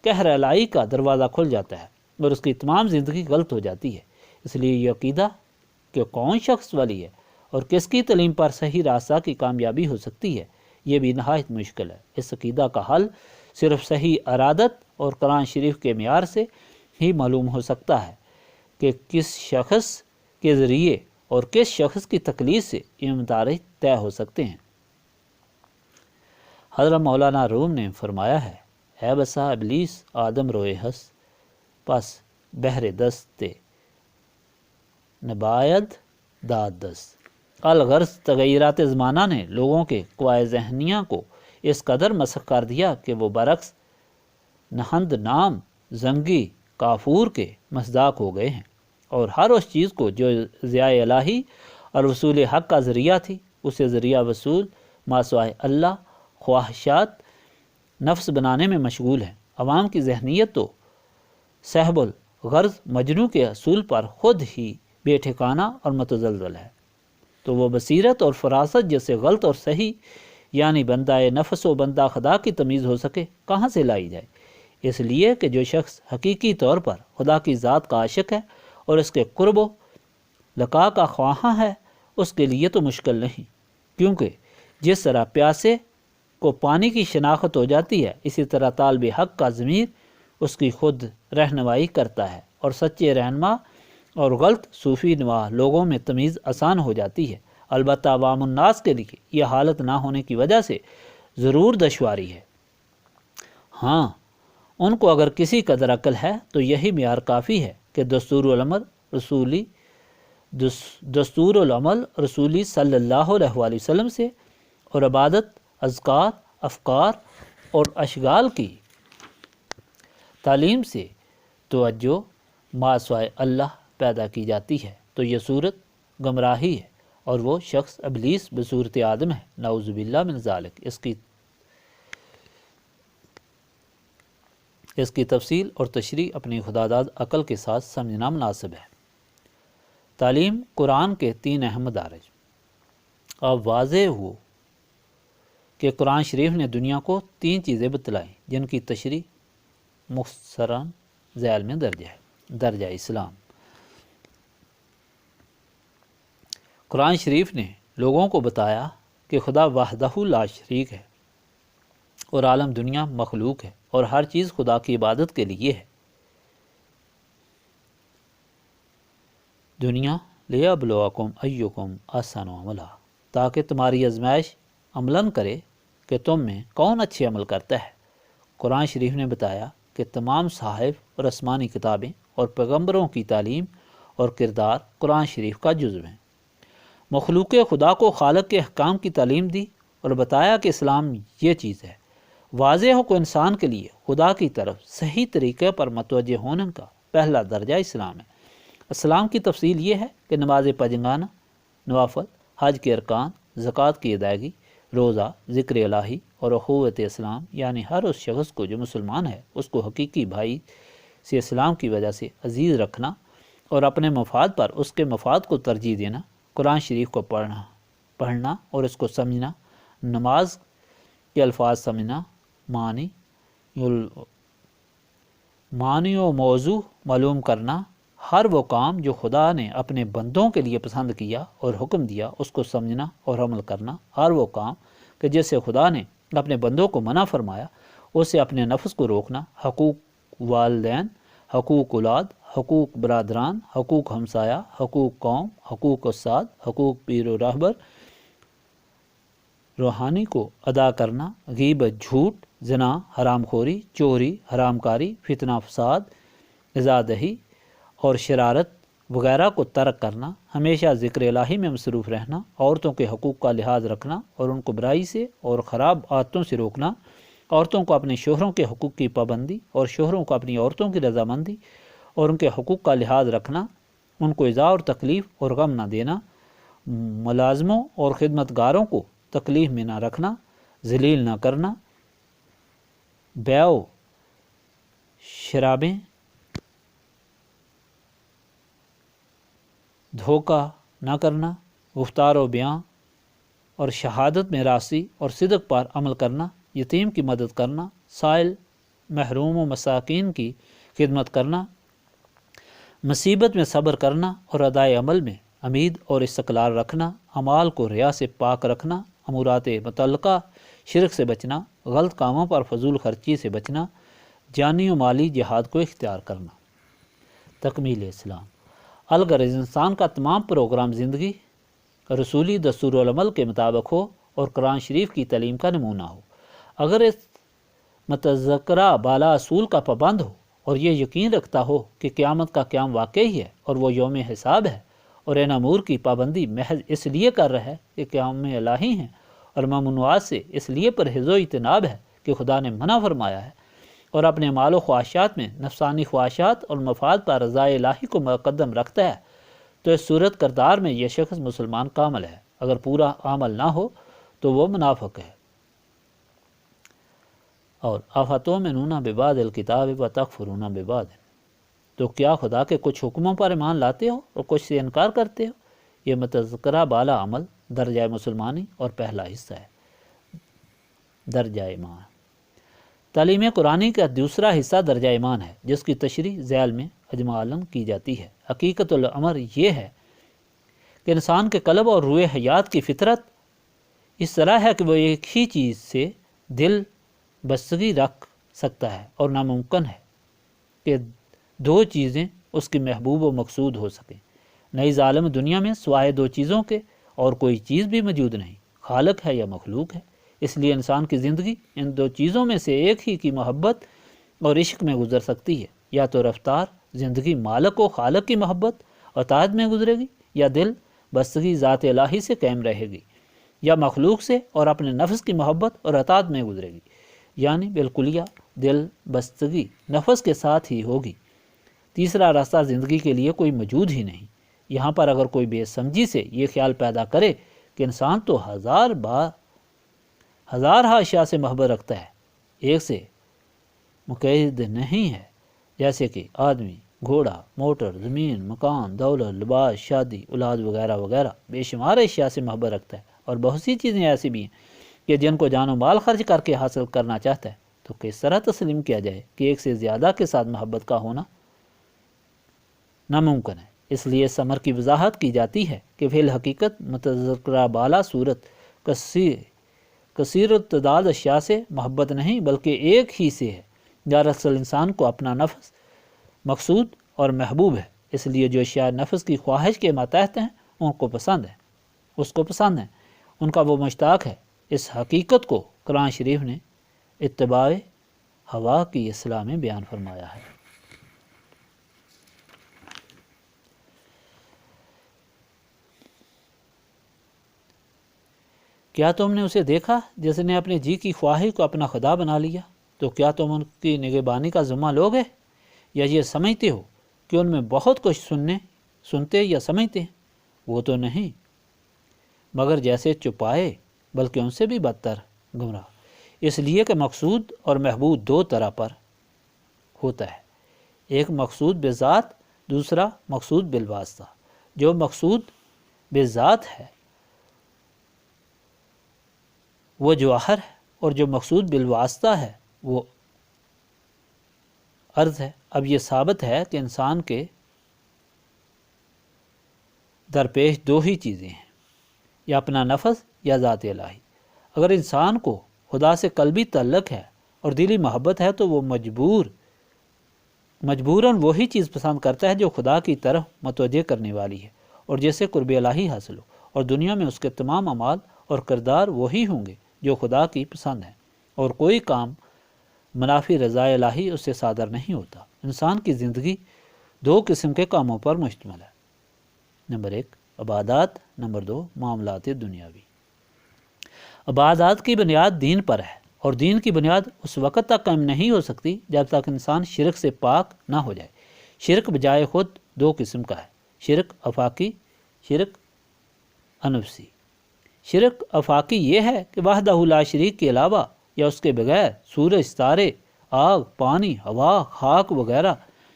قہر الہی کا دروازہ کھل جاتا ہے، اور اس کی تمام زندگی غلط ہو جاتی ہے۔ اس لیے یہ عقیدہ کہ کون شخص ولی ہے اور کس کی تعلیم پر صحیح راستہ کی کامیابی ہو سکتی ہے، یہ بھی نہایت مشکل ہے۔ اس عقیدہ کا حل صرف صحیح ارادت اور قرآن شریف کے معیار سے ہی معلوم ہو سکتا ہے کہ کس شخص کے ذریعے اور کس شخص کی تقلید سے یہ مدارج طے ہو سکتے ہیں۔ حضرت مولانا روم نے فرمایا ہے، ہے بسا ابلیس آدم روئے ہس، پس بہر دست نباید داد دست۔ الغرض تغیرات زمانہ نے لوگوں کے قوائے ذہنیہ کو اس قدر مسخ کر دیا کہ وہ برعکس نہند نام زنگی کافور کے مصداق ہو گئے ہیں، اور ہر اس چیز کو جو ضیاء الہی اور وصول حق کا ذریعہ تھی اسے ذریعہ وصول ماسوائے اللہ خواہشات نفس بنانے میں مشغول ہیں۔ عوام کی ذہنیت تو صاحب الغرض مجنوں کے اصول پر خود ہی بے ٹھکانہ اور متزلزل ہے، تو وہ بصیرت اور فراست جیسے غلط اور صحیح یعنی بندہ نفس و بندہ خدا کی تمیز ہو سکے کہاں سے لائی جائے؟ اس لیے کہ جو شخص حقیقی طور پر خدا کی ذات کا عاشق ہے اور اس کے قرب و لقاء کا خواہاں ہے، اس کے لیے تو مشکل نہیں، کیونکہ جس طرح پیاسے کو پانی کی شناخت ہو جاتی ہے، اسی طرح طالب حق کا ضمیر اس کی خود رہنمائی کرتا ہے، اور سچے رہنما اور غلط صوفی نواح لوگوں میں تمیز آسان ہو جاتی ہے۔ البتہ عوام الناس کے لیے یہ حالت نہ ہونے کی وجہ سے ضرور دشواری ہے۔ ہاں، ان کو اگر کسی قدر عقل ہے تو یہی معیار کافی ہے کہ دستور العمل رسولی صلی اللہ علیہ وآلہ وسلم سے اور عبادت، اذکار، افکار اور اشغال کی تعلیم سے توجہ ماسوائے اللہ پیدا کی جاتی ہے، تو یہ صورت گمراہی ہے، اور وہ شخص ابلیس بصورت آدم ہے، نعوذ باللہ من ذالک۔ اس کی تفصیل اور تشریح اپنی خداداد عقل کے ساتھ سمجھنا مناسب ہے۔ تعلیم قرآن کے 3 اہم مدارج۔ اب واضح ہو کہ قرآن شریف نے دنیا کو 3 چیزیں بتلائیں جن کی تشریح مختصراً ذیل میں درج ہے۔ درجہ اسلام۔ قرآن شریف نے لوگوں کو بتایا کہ خدا وحدہ لا شریک ہے اور عالم دنیا مخلوق ہے اور ہر چیز خدا کی عبادت کے لیے ہے۔ دنیا لیبلوکم ایکم احسن عملا، تاکہ تمہاری آزمائش عملاً کرے کہ تم میں کون اچھے عمل کرتا ہے۔ قرآن شریف نے بتایا کہ تمام صحائف اور آسمانی کتابیں اور پیغمبروں کی تعلیم اور کردار قرآن شریف کا جزو ہیں۔ مخلوق خدا کو خالق کے احکام کی تعلیم دی اور بتایا کہ اسلام یہ چیز ہے۔ واضح ہو کہ انسان کے لیے خدا کی طرف صحیح طریقے پر متوجہ ہونے کا پہلا درجہ اسلام ہے۔ اسلام کی تفصیل یہ ہے کہ نماز پنجگانہ، نوافل، حج کے ارکان، زکوٰۃ کی ادائیگی، روزہ، ذکر الہی اور اخوت اسلام، یعنی ہر اس شخص کو جو مسلمان ہے اس کو حقیقی بھائی سے اسلام کی وجہ سے عزیز رکھنا اور اپنے مفاد پر اس کے مفاد کو ترجیح دینا، قرآن شریف کو پڑھنا اور اس کو سمجھنا، نماز کے الفاظ سمجھنا، معنی و موضوع معلوم کرنا، ہر وہ کام جو خدا نے اپنے بندوں کے لیے پسند کیا اور حکم دیا اس کو سمجھنا اور عمل کرنا، ہر وہ کام کہ جس سے خدا نے اپنے بندوں کو منع فرمایا اسے اپنے نفس کو روکنا، حقوق والدین، حقوق اولاد، حقوق برادران، حقوق ہمسایہ، حقوق قوم، حقوق استاد، حقوق پیر و راہبر روحانی کو ادا کرنا، غیبت، جھوٹ، زنا، حرام خوری، چوری، حرام کاری، فتنہ فساد، عزادہی اور شرارت وغیرہ کو ترک کرنا، ہمیشہ ذکر الہی میں مصروف رہنا، عورتوں کے حقوق کا لحاظ رکھنا اور ان کو برائی سے اور خراب عادتوں سے روکنا، عورتوں کو اپنے شوہروں کے حقوق کی پابندی اور شوہروں کو اپنی عورتوں کی رضامندی اور ان کے حقوق کا لحاظ رکھنا، ان کو ایذا اور تکلیف اور غم نہ دینا، ملازموں اور خدمتگاروں کو تکلیف میں نہ رکھنا، ذلیل نہ کرنا، بیع و شرابیں، دھوکہ نہ کرنا، گفتار و بیان اور شہادت میں راستی اور صدق پر عمل کرنا، یتیم کی مدد کرنا، سائل، محروم و مساکین کی خدمت کرنا، مصیبت میں صبر کرنا اور ادائے عمل میں امید اور استقلال رکھنا، اعمال کو ریا سے پاک رکھنا، امورات متعلقہ شرک سے بچنا، غلط کاموں پر فضول خرچی سے بچنا، جانی و مالی جہاد کو اختیار کرنا۔ تکمیل اسلام۔ الغرض انسان کا تمام پروگرام زندگی رسولی دستور العمل کے مطابق ہو اور قرآن شریف کی تعلیم کا نمونہ ہو۔ اگر اس متذکرہ بالا اصول کا پابند ہو اور یہ یقین رکھتا ہو کہ قیامت کا قیام واقعی ہے اور وہ یوم حساب ہے، اور ان امور کی پابندی محض اس لیے کر رہا ہے کہ قیام الہی ہیں، اور ممنوعات سے اس لیے پرہیز و اجتناب ہے کہ خدا نے منع فرمایا ہے، اور اپنے مال و خواہشات میں نفسانی خواہشات اور مفاد پر رضا الہی کو مقدم رکھتا ہے، تو اس صورت کردار میں یہ شخص مسلمان کامل ہے۔ اگر پورا عمل نہ ہو تو وہ منافق ہے۔ اور افتؤمنون ببعض الکتاب وتکفرون ببعض، تو کیا خدا کے کچھ حکموں پر ایمان لاتے ہو اور کچھ سے انکار کرتے ہو؟ یہ متذکرہ بالا عمل درجہ مسلمانی اور پہلا حصہ ہے، درجہ ایمان۔ تعلیم قرآنی کا دوسرا حصہ درجہ ایمان ہے، جس کی تشریح ذیل میں اجمالاً کی جاتی ہے۔ حقیقت الامر یہ ہے کہ انسان کے قلب اور روح حیات کی فطرت اس طرح ہے کہ وہ ایک ہی چیز سے دل بستگی رکھ سکتا ہے، اور ناممکن ہے کہ دو چیزیں اس کی محبوب و مقصود ہو سکیں۔ نئی ظالم دنیا میں سوائے دو چیزوں کے اور کوئی چیز بھی موجود نہیں، خالق ہے یا مخلوق ہے۔ اس لیے انسان کی زندگی ان دو چیزوں میں سے ایک ہی کی محبت اور عشق میں گزر سکتی ہے۔ یا تو رفتار زندگی مالک و خالق کی محبت اور اطاعت میں گزرے گی، یا دل بستگی ذات الہی سے قائم رہے گی، یا مخلوق سے اور اپنے نفس کی محبت اور اطاعت میں گزرے گی، یعنی بالکلیہ دل بستگی نفس کے ساتھ ہی ہوگی۔ تیسرا راستہ زندگی کے لیے کوئی موجود ہی نہیں۔ یہاں پر اگر کوئی بے سمجھی سے یہ خیال پیدا کرے کہ انسان تو ہزارہا اشیاء سے محبت رکھتا ہے، ایک سے مقید نہیں ہے، جیسے کہ آدمی، گھوڑا، موٹر، زمین، مکان، دولت، لباس، شادی، اولاد وغیرہ وغیرہ، بے شمار اشیاء سے محبت رکھتا ہے، اور بہت سی چیزیں ایسی بھی ہیں کہ جن کو جان و مال خرچ کر کے حاصل کرنا چاہتا ہے، تو کس طرح تسلیم کیا جائے کہ ایک سے زیادہ کے ساتھ محبت کا ہونا ناممکن ہے۔ اس لیے اس امر کی وضاحت کی جاتی ہے کہ فی الحقیقت متذکرہ بالا صورت کثیر التعداد اشیاء سے محبت نہیں بلکہ ایک ہی سے ہے۔ دراصل انسان کو اپنا نفس مقصود اور محبوب ہے، اس لیے جو اشیاء نفس کی خواہش کے ماتحت ہیں اس کو پسند ہیں، ان کا وہ مشتاق ہے۔ اس حقیقت کو قرآن شریف نے اتباع ہوا کی اصطلاح میں بیان فرمایا ہے۔ کیا تم نے اسے دیکھا جس نے اپنے جی کی خواہش کو اپنا خدا بنا لیا؟ تو کیا تم ان کی نگہبانی کا ذمہ لوگے، یا یہ سمجھتے ہو کہ ان میں بہت کچھ سنتے یا سمجھتے ہیں؟ وہ تو نہیں، مگر جیسے چپائے، بلکہ ان سے بھی بدتر گمراہ۔ اس لیے کہ مقصود اور محبوب دو طرح پر ہوتا ہے، ایک مقصود بذات، دوسرا مقصود بالواسطہ۔ جو مقصود بذات ہے وہ جوہر ہے، اور جو مقصود بالواسطہ ہے وہ عرض ہے۔ اب یہ ثابت ہے کہ انسان کے درپیش دو ہی چیزیں ہیں، یا اپنا نفس یا ذات الہی۔ اگر انسان کو خدا سے قلبی تعلق ہے اور دلی محبت ہے تو وہ مجبوراً وہی چیز پسند کرتا ہے جو خدا کی طرف متوجہ کرنے والی ہے اور جیسے قرب الہی حاصل ہو، اور دنیا میں اس کے تمام اعمال اور کردار وہی ہوں گے جو خدا کی پسند ہیں، اور کوئی کام منافی رضا الہی اس سے صادر نہیں ہوتا۔ انسان کی زندگی دو قسم کے کاموں پر مشتمل ہے، نمبر 1 عبادات، نمبر 2 معاملات دنیاوی۔ عبادات کی بنیاد دین پر ہے، اور دین کی بنیاد اس وقت تک قائم نہیں ہو سکتی جب تک انسان شرک سے پاک نہ ہو جائے۔ شرک بجائے خود دو قسم کا ہے، شرک آفاقی، شرک انفسی۔ شرک آفاقی یہ ہے کہ وحدہ لا شریک کے علاوہ یا اس کے بغیر سورج، ستارے، آگ، پانی، ہوا، خاک وغیرہ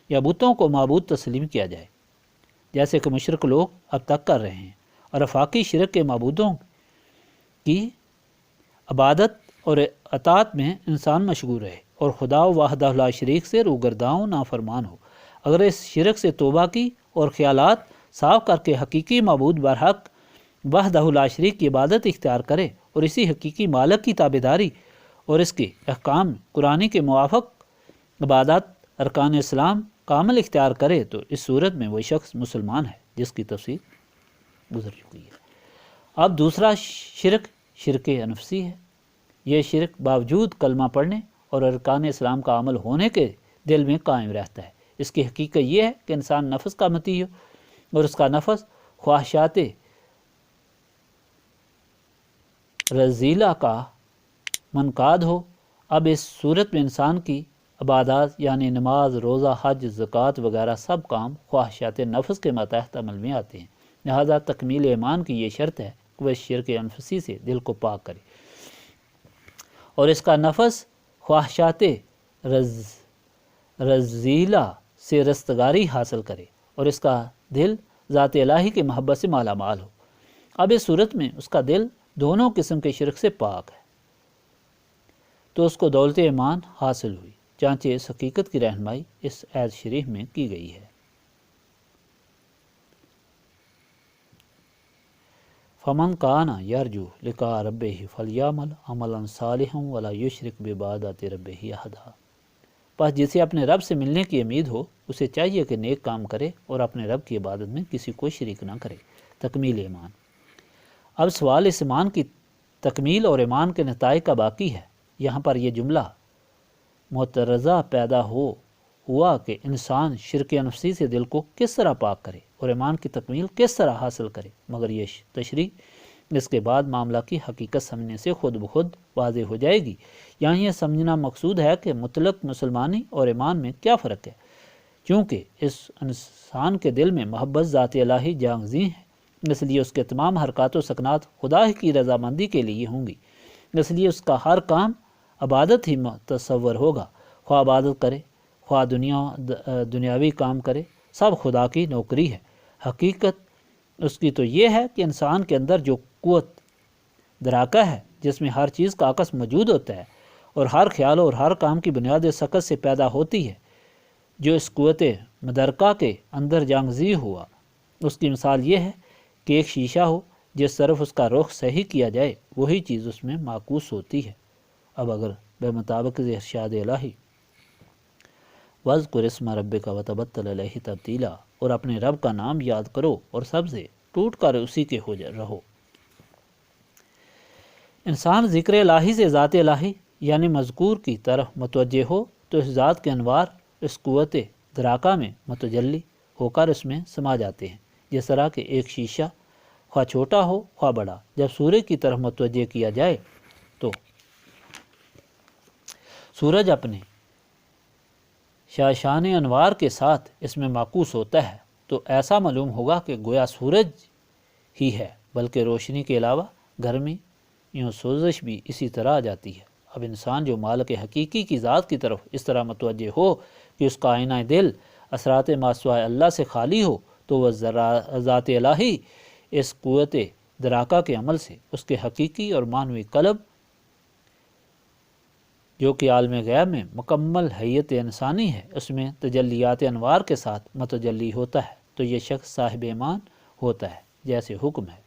یا بتوں کو معبود تسلیم کیا جائے، جیسے کہ مشرک لوگ اب تک کر رہے ہیں۔ اور آفاقی شرک کے معبودوں کی عبادت اور اطاعت میں انسان مشغول رہے اور خدا وحدہ لا شریک سے روگرداں نافرمان ہو۔ اگر اس شرک سے توبہ کی اور خیالات صاف کر کے حقیقی معبود برحق وحدہ لا شریک کی عبادت اختیار کرے اور اسی حقیقی مالک کی تابعداری اور اس کے احکام قرآنی کے موافق عبادات ارکان اسلام کامل اختیار کرے تو اس صورت میں وہ شخص مسلمان ہے، جس کی تفصیل گزر چکی ہے۔ اب دوسرا شرک، شرک انفسی ہے۔ یہ شرک باوجود کلمہ پڑھنے اور ارکان اسلام کا عمل ہونے کے دل میں قائم رہتا ہے۔ اس کی حقیقت یہ ہے کہ انسان نفس کا مطیع ہو اور اس کا نفس خواہشات رذیلہ کا منقاد ہو۔ اب اس صورت میں انسان کی عبادات یعنی نماز، روزہ، حج، زکوٰۃ وغیرہ سب کام خواہشات نفس کے ماتحت عمل میں آتے ہیں۔ لہذا تکمیل ایمان کی یہ شرط ہے کہ وہ شرک انفسی سے دل کو پاک کرے اور اس کا نفس خواہشات رذیلہ سے رستگاری حاصل کرے اور اس کا دل ذات الہی کی محبت سے مالا مال ہو۔ اب اس صورت میں اس کا دل دونوں قسم کے شرک سے پاک ہے تو اس کو دولت ایمان حاصل ہوئی، چانچہ اس حقیقت کی رہنمائی اس آیت شریف میں کی گئی ہے۔ فمن کان یرجو لقاء ربہ فلیعمل عملا صالحا ولا یشرک بعبادۃ ربہ احدا۔ پس جسے اپنے رب سے ملنے کی امید ہو اسے چاہیے کہ نیک کام کرے اور اپنے رب کی عبادت میں کسی کو شریک نہ کرے۔ تکمیل ایمان۔ اب سوال اس ایمان کی تکمیل اور ایمان کے نتائج کا باقی ہے۔ یہاں پر یہ جملہ معترضہ پیدا ہوا کہ انسان شرک نفسی سے دل کو کس طرح پاک کرے اور ایمان کی تکمیل کس طرح حاصل کرے، مگر یہ تشریح اس کے بعد معاملہ کی حقیقت سمجھنے سے خود بخود واضح ہو جائے گی۔ یہاں یہ سمجھنا مقصود ہے کہ مطلق مسلمانی اور ایمان میں کیا فرق ہے، چونکہ اس انسان کے دل میں محبت ذات الہی جاگزیں ہے، اس لیے اس کے تمام حرکات و سکنات خدا کی رضامندی کے لیے ہوں گی، اس لیے اس کا ہر کام عبادت ہی متصور ہوگا، خواہ عبادت کرے خواہ دنیاوی کام کرے، سب خدا کی نوکری ہے۔ حقیقت اس کی تو یہ ہے کہ انسان کے اندر جو قوت دراکہ ہے جس میں ہر چیز کا عکس موجود ہوتا ہے اور ہر خیال اور ہر کام کی بنیاد سکت سے پیدا ہوتی ہے، جو اس قوت مدرکہ کے اندر جانگزی ہوا، اس کی مثال یہ ہے کہ ایک شیشہ ہو، جس طرف اس کا رخ صحیح کیا جائے وہی چیز اس میں معکوس ہوتی ہے۔ اب اگر بمطابق ارشاد الہی وَاذْكُرِ اسْمَ رَبِّكَ وَتَبَتَّلْ إِلَيْهِ تَبْتِيلًا، اور اپنے رب کا نام یاد کرو اور سب سے ٹوٹ کر اسی کے ہو رہو۔ انسان ذکر الہی سے ذات الہی یعنی مذکور کی طرف متوجہ ہو تو اس ذات کے انوار اس قوت دراکہ میں متجلی ہو کر اس میں سما جاتے ہیں، جس طرح کہ ایک شیشہ خواہ چھوٹا ہو خواہ بڑا جب سورج کی طرف متوجہ کیا جائے تو سورج اپنے شاشان انوار کے ساتھ اس میں معکوس ہوتا ہے، تو ایسا معلوم ہوگا کہ گویا سورج ہی ہے، بلکہ روشنی کے علاوہ گرمی یوں سوزش بھی اسی طرح آ جاتی ہے۔ اب انسان جو مالک حقیقی کی ذات کی طرف اس طرح متوجہ ہو کہ اس کا آئینہ دل اثرات ماسوائے اللہ سے خالی ہو، تو وہ ذات الہی اس قوت دراکہ کے عمل سے اس کے حقیقی اور معنوی قلب جو کہ عالم غیب میں مکمل حیت انسانی ہے اس میں تجلیات انوار کے ساتھ متجلی ہوتا ہے، تو یہ شخص صاحب ایمان ہوتا ہے جیسے حکم ہے۔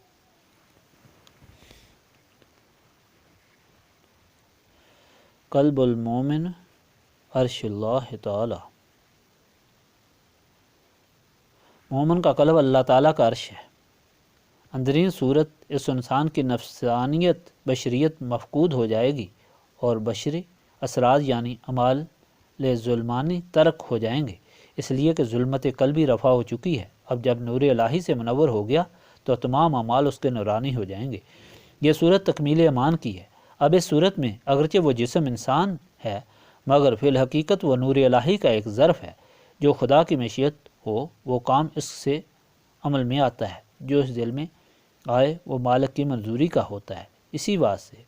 قلب المومن عرش اللہ تعالی۔ مومن کا قلب اللہ تعالیٰ کا عرش ہے۔ اندرین صورت اس انسان کی نفسانیت بشریت مفقود ہو جائے گی اور بشری اثرات یعنی اعمال ظلمانی ترک ہو جائیں گے، اس لیے کہ ظلمت قلبی رفع ہو چکی ہے۔ اب جب نور الہی سے منور ہو گیا تو تمام اعمال اس کے نورانی ہو جائیں گے۔ یہ صورت تکمیل ایمان کی ہے۔ اب اس صورت میں اگرچہ وہ جسم انسان ہے مگر فی الحقیقت وہ نور الہی کا ایک ظرف ہے، جو خدا کی مشیت ہو وہ کام اس سے عمل میں آتا ہے، جو اس دل میں آئے وہ مالک کی منظوری کا ہوتا ہے۔ اسی واسطے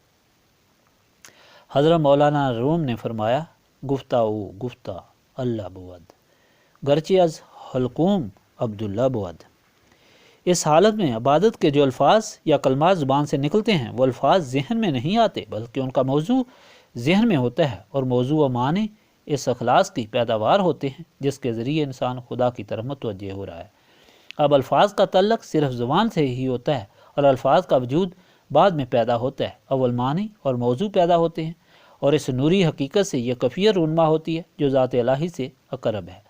حضرت مولانا روم نے فرمایا گفتہ اللہ بود گرچہ از حلقوم عبداللہ بود۔ اس حالت میں عبادت کے جو الفاظ یا کلمات زبان سے نکلتے ہیں وہ الفاظ ذہن میں نہیں آتے بلکہ ان کا موضوع ذہن میں ہوتا ہے، اور موضوع و معنی اس اخلاص کی پیداوار ہوتے ہیں جس کے ذریعے انسان خدا کی طرف متوجہ ہو رہا ہے۔ اب الفاظ کا تعلق صرف زبان سے ہی ہوتا ہے اور الفاظ کا وجود بعد میں پیدا ہوتا ہے، اول معنی اور موضوع پیدا ہوتے ہیں، اور اس نوری حقیقت سے یہ کیفیت رونما ہوتی ہے جو ذات الہی سے اقرب ہے۔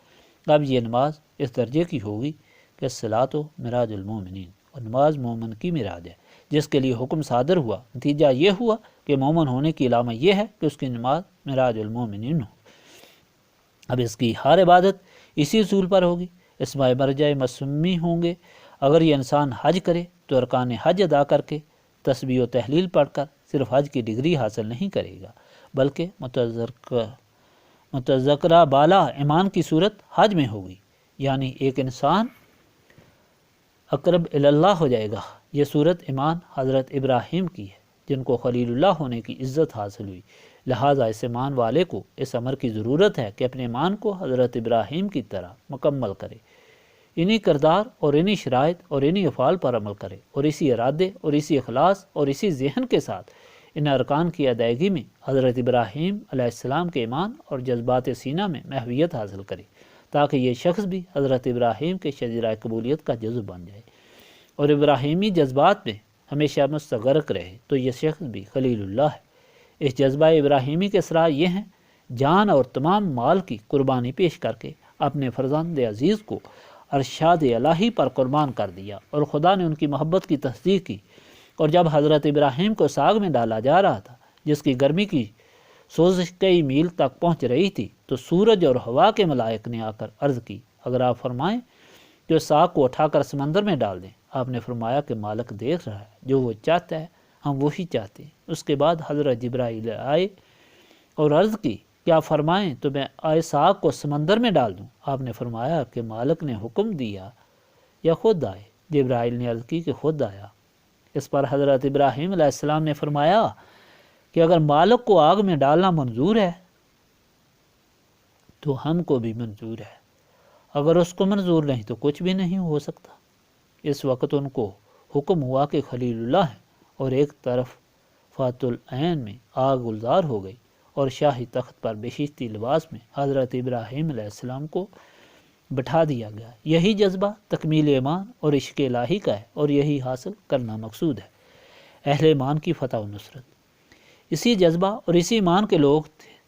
اب یہ نماز اس درجے کی ہوگی کہ الصلاۃ معراج المومنین، اور نماز مومن کی معراج ہے جس کے لیے حکم صادر ہوا۔ نتیجہ یہ ہوا کہ کہ مومن ہونے کی علامہ یہ ہے کہ اس کی نماز معراج المومنین ہو۔ اب اس کی ہر عبادت اسی اصول پر ہوگی، اسماء مرجع مسمی ہوں گے۔ اگر یہ انسان حج کرے تو ارکان حج ادا کر کے تسبیح و تحلیل پڑھ کر صرف حج کی ڈگری حاصل نہیں کرے گا، بلکہ متذکرہ بالا ایمان کی صورت حج میں ہوگی، یعنی ایک انسان اقرب اللہ ہو جائے گا۔ یہ صورت ایمان حضرت ابراہیم کی ہے، جن کو خلیل اللہ ہونے کی عزت حاصل ہوئی، لہٰذا اس ایمان والے کو اس امر کی ضرورت ہے کہ اپنے ایمان کو حضرت ابراہیم کی طرح مکمل کرے، انہی کردار اور انہی شرائط اور انہی افعال پر عمل کرے، اور اسی ارادے اور اسی اخلاص اور اسی ذہن کے ساتھ ان ارکان کی ادائیگی میں حضرت ابراہیم علیہ السلام کے ایمان اور جذبات سینہ میں محویت حاصل کرے، تاکہ یہ شخص بھی حضرت ابراہیم کے شجرہ قبولیت کا جزو بن جائے اور ابراہیمی جذبات میں ہمیشہ مستغرق رہے، تو یہ شخص بھی خلیل اللہ ہے۔ اس جذبہ ابراہیمی کے اسرار یہ ہیں: جان اور تمام مال کی قربانی پیش کر کے اپنے فرزند عزیز کو ارشاد الہی پر قربان کر دیا، اور خدا نے ان کی محبت کی تصدیق کی۔ اور جب حضرت ابراہیم کو ساگ میں ڈالا جا رہا تھا، جس کی گرمی کی سوزش کئی میل تک پہنچ رہی تھی، تو سورج اور ہوا کے ملائک نے آ کر عرض کی: اگر آپ فرمائیں کہ اس ساگ کو اٹھا کر سمندر میں ڈال دیں۔ آپ نے فرمایا کہ مالک دیکھ رہا ہے، جو وہ چاہتا ہے ہم وہی چاہتے ہیں۔ اس کے بعد حضرت جبرائیل آئے اور عرض کی کہ آپ فرمائیں تو میں اس آگ کو سمندر میں ڈال دوں۔ آپ نے فرمایا کہ مالک نے حکم دیا یا خود آئے؟ جبرائیل نے عرض کی کہ خود آیا۔ اس پر حضرت ابراہیم علیہ السلام نے فرمایا کہ اگر مالک کو آگ میں ڈالنا منظور ہے تو ہم کو بھی منظور ہے، اگر اس کو منظور نہیں تو کچھ بھی نہیں ہو سکتا۔ اس وقت ان کو حکم ہوا کہ خلیل اللہ ہے، اور ایک طرف فات العین میں آگ گلزار ہو گئی، اور شاہی تخت پر بہشتی لباس میں حضرت ابراہیم علیہ السلام کو بٹھا دیا گیا۔ یہی جذبہ تکمیل ایمان اور عشق الہی کا ہے، اور یہی حاصل کرنا مقصود ہے اہل ایمان کی فتح و نصرت۔ اسی جذبہ اور اسی ایمان کے لوگ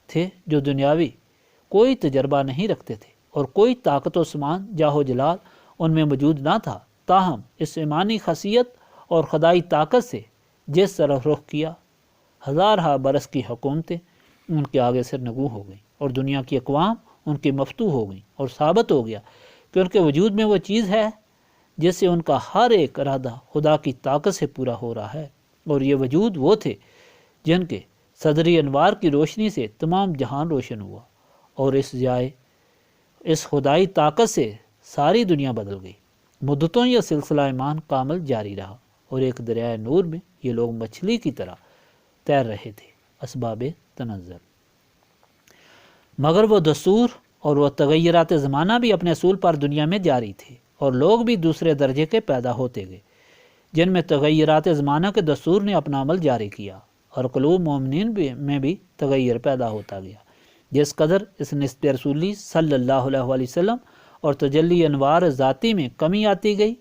تھے جو دنیاوی کوئی تجربہ نہیں رکھتے تھے، اور کوئی طاقت و سمان جاہ و جلال ان میں موجود نہ تھا، تاہم اس ایمانی خاصیت اور خدائی طاقت سے جس طرح رخ کیا، ہزارہا برس کی حکومتیں ان کے آگے سرنگوں ہو گئیں، اور دنیا کی اقوام ان کی مفتو ہو گئیں، اور ثابت ہو گیا کہ ان کے وجود میں وہ چیز ہے جس سے ان کا ہر ایک ارادہ خدا کی طاقت سے پورا ہو رہا ہے، اور یہ وجود وہ تھے جن کے صدری انوار کی روشنی سے تمام جہان روشن ہوا، اور اس خدائی طاقت سے ساری دنیا بدل گئی۔ مدتوں یہ سلسلہ ایمان کامل جاری رہا، اور ایک دریائے نور میں یہ لوگ مچھلی کی طرح تیر رہے تھے، اسباب تنزل۔ مگر وہ دستور اور وہ تغیرات زمانہ بھی اپنے اصول پر دنیا میں جاری تھے، اور لوگ بھی دوسرے درجے کے پیدا ہوتے گئے، جن میں تغیرات زمانہ کے دستور نے اپنا عمل جاری کیا، اور قلوب مومنین میں بھی تغیر پیدا ہوتا گیا۔ جس قدر اس نسبت رسولی صلی اللہ علیہ وآلہ وسلم اور تجلی انوار ذاتی میں کمی آتی گئی،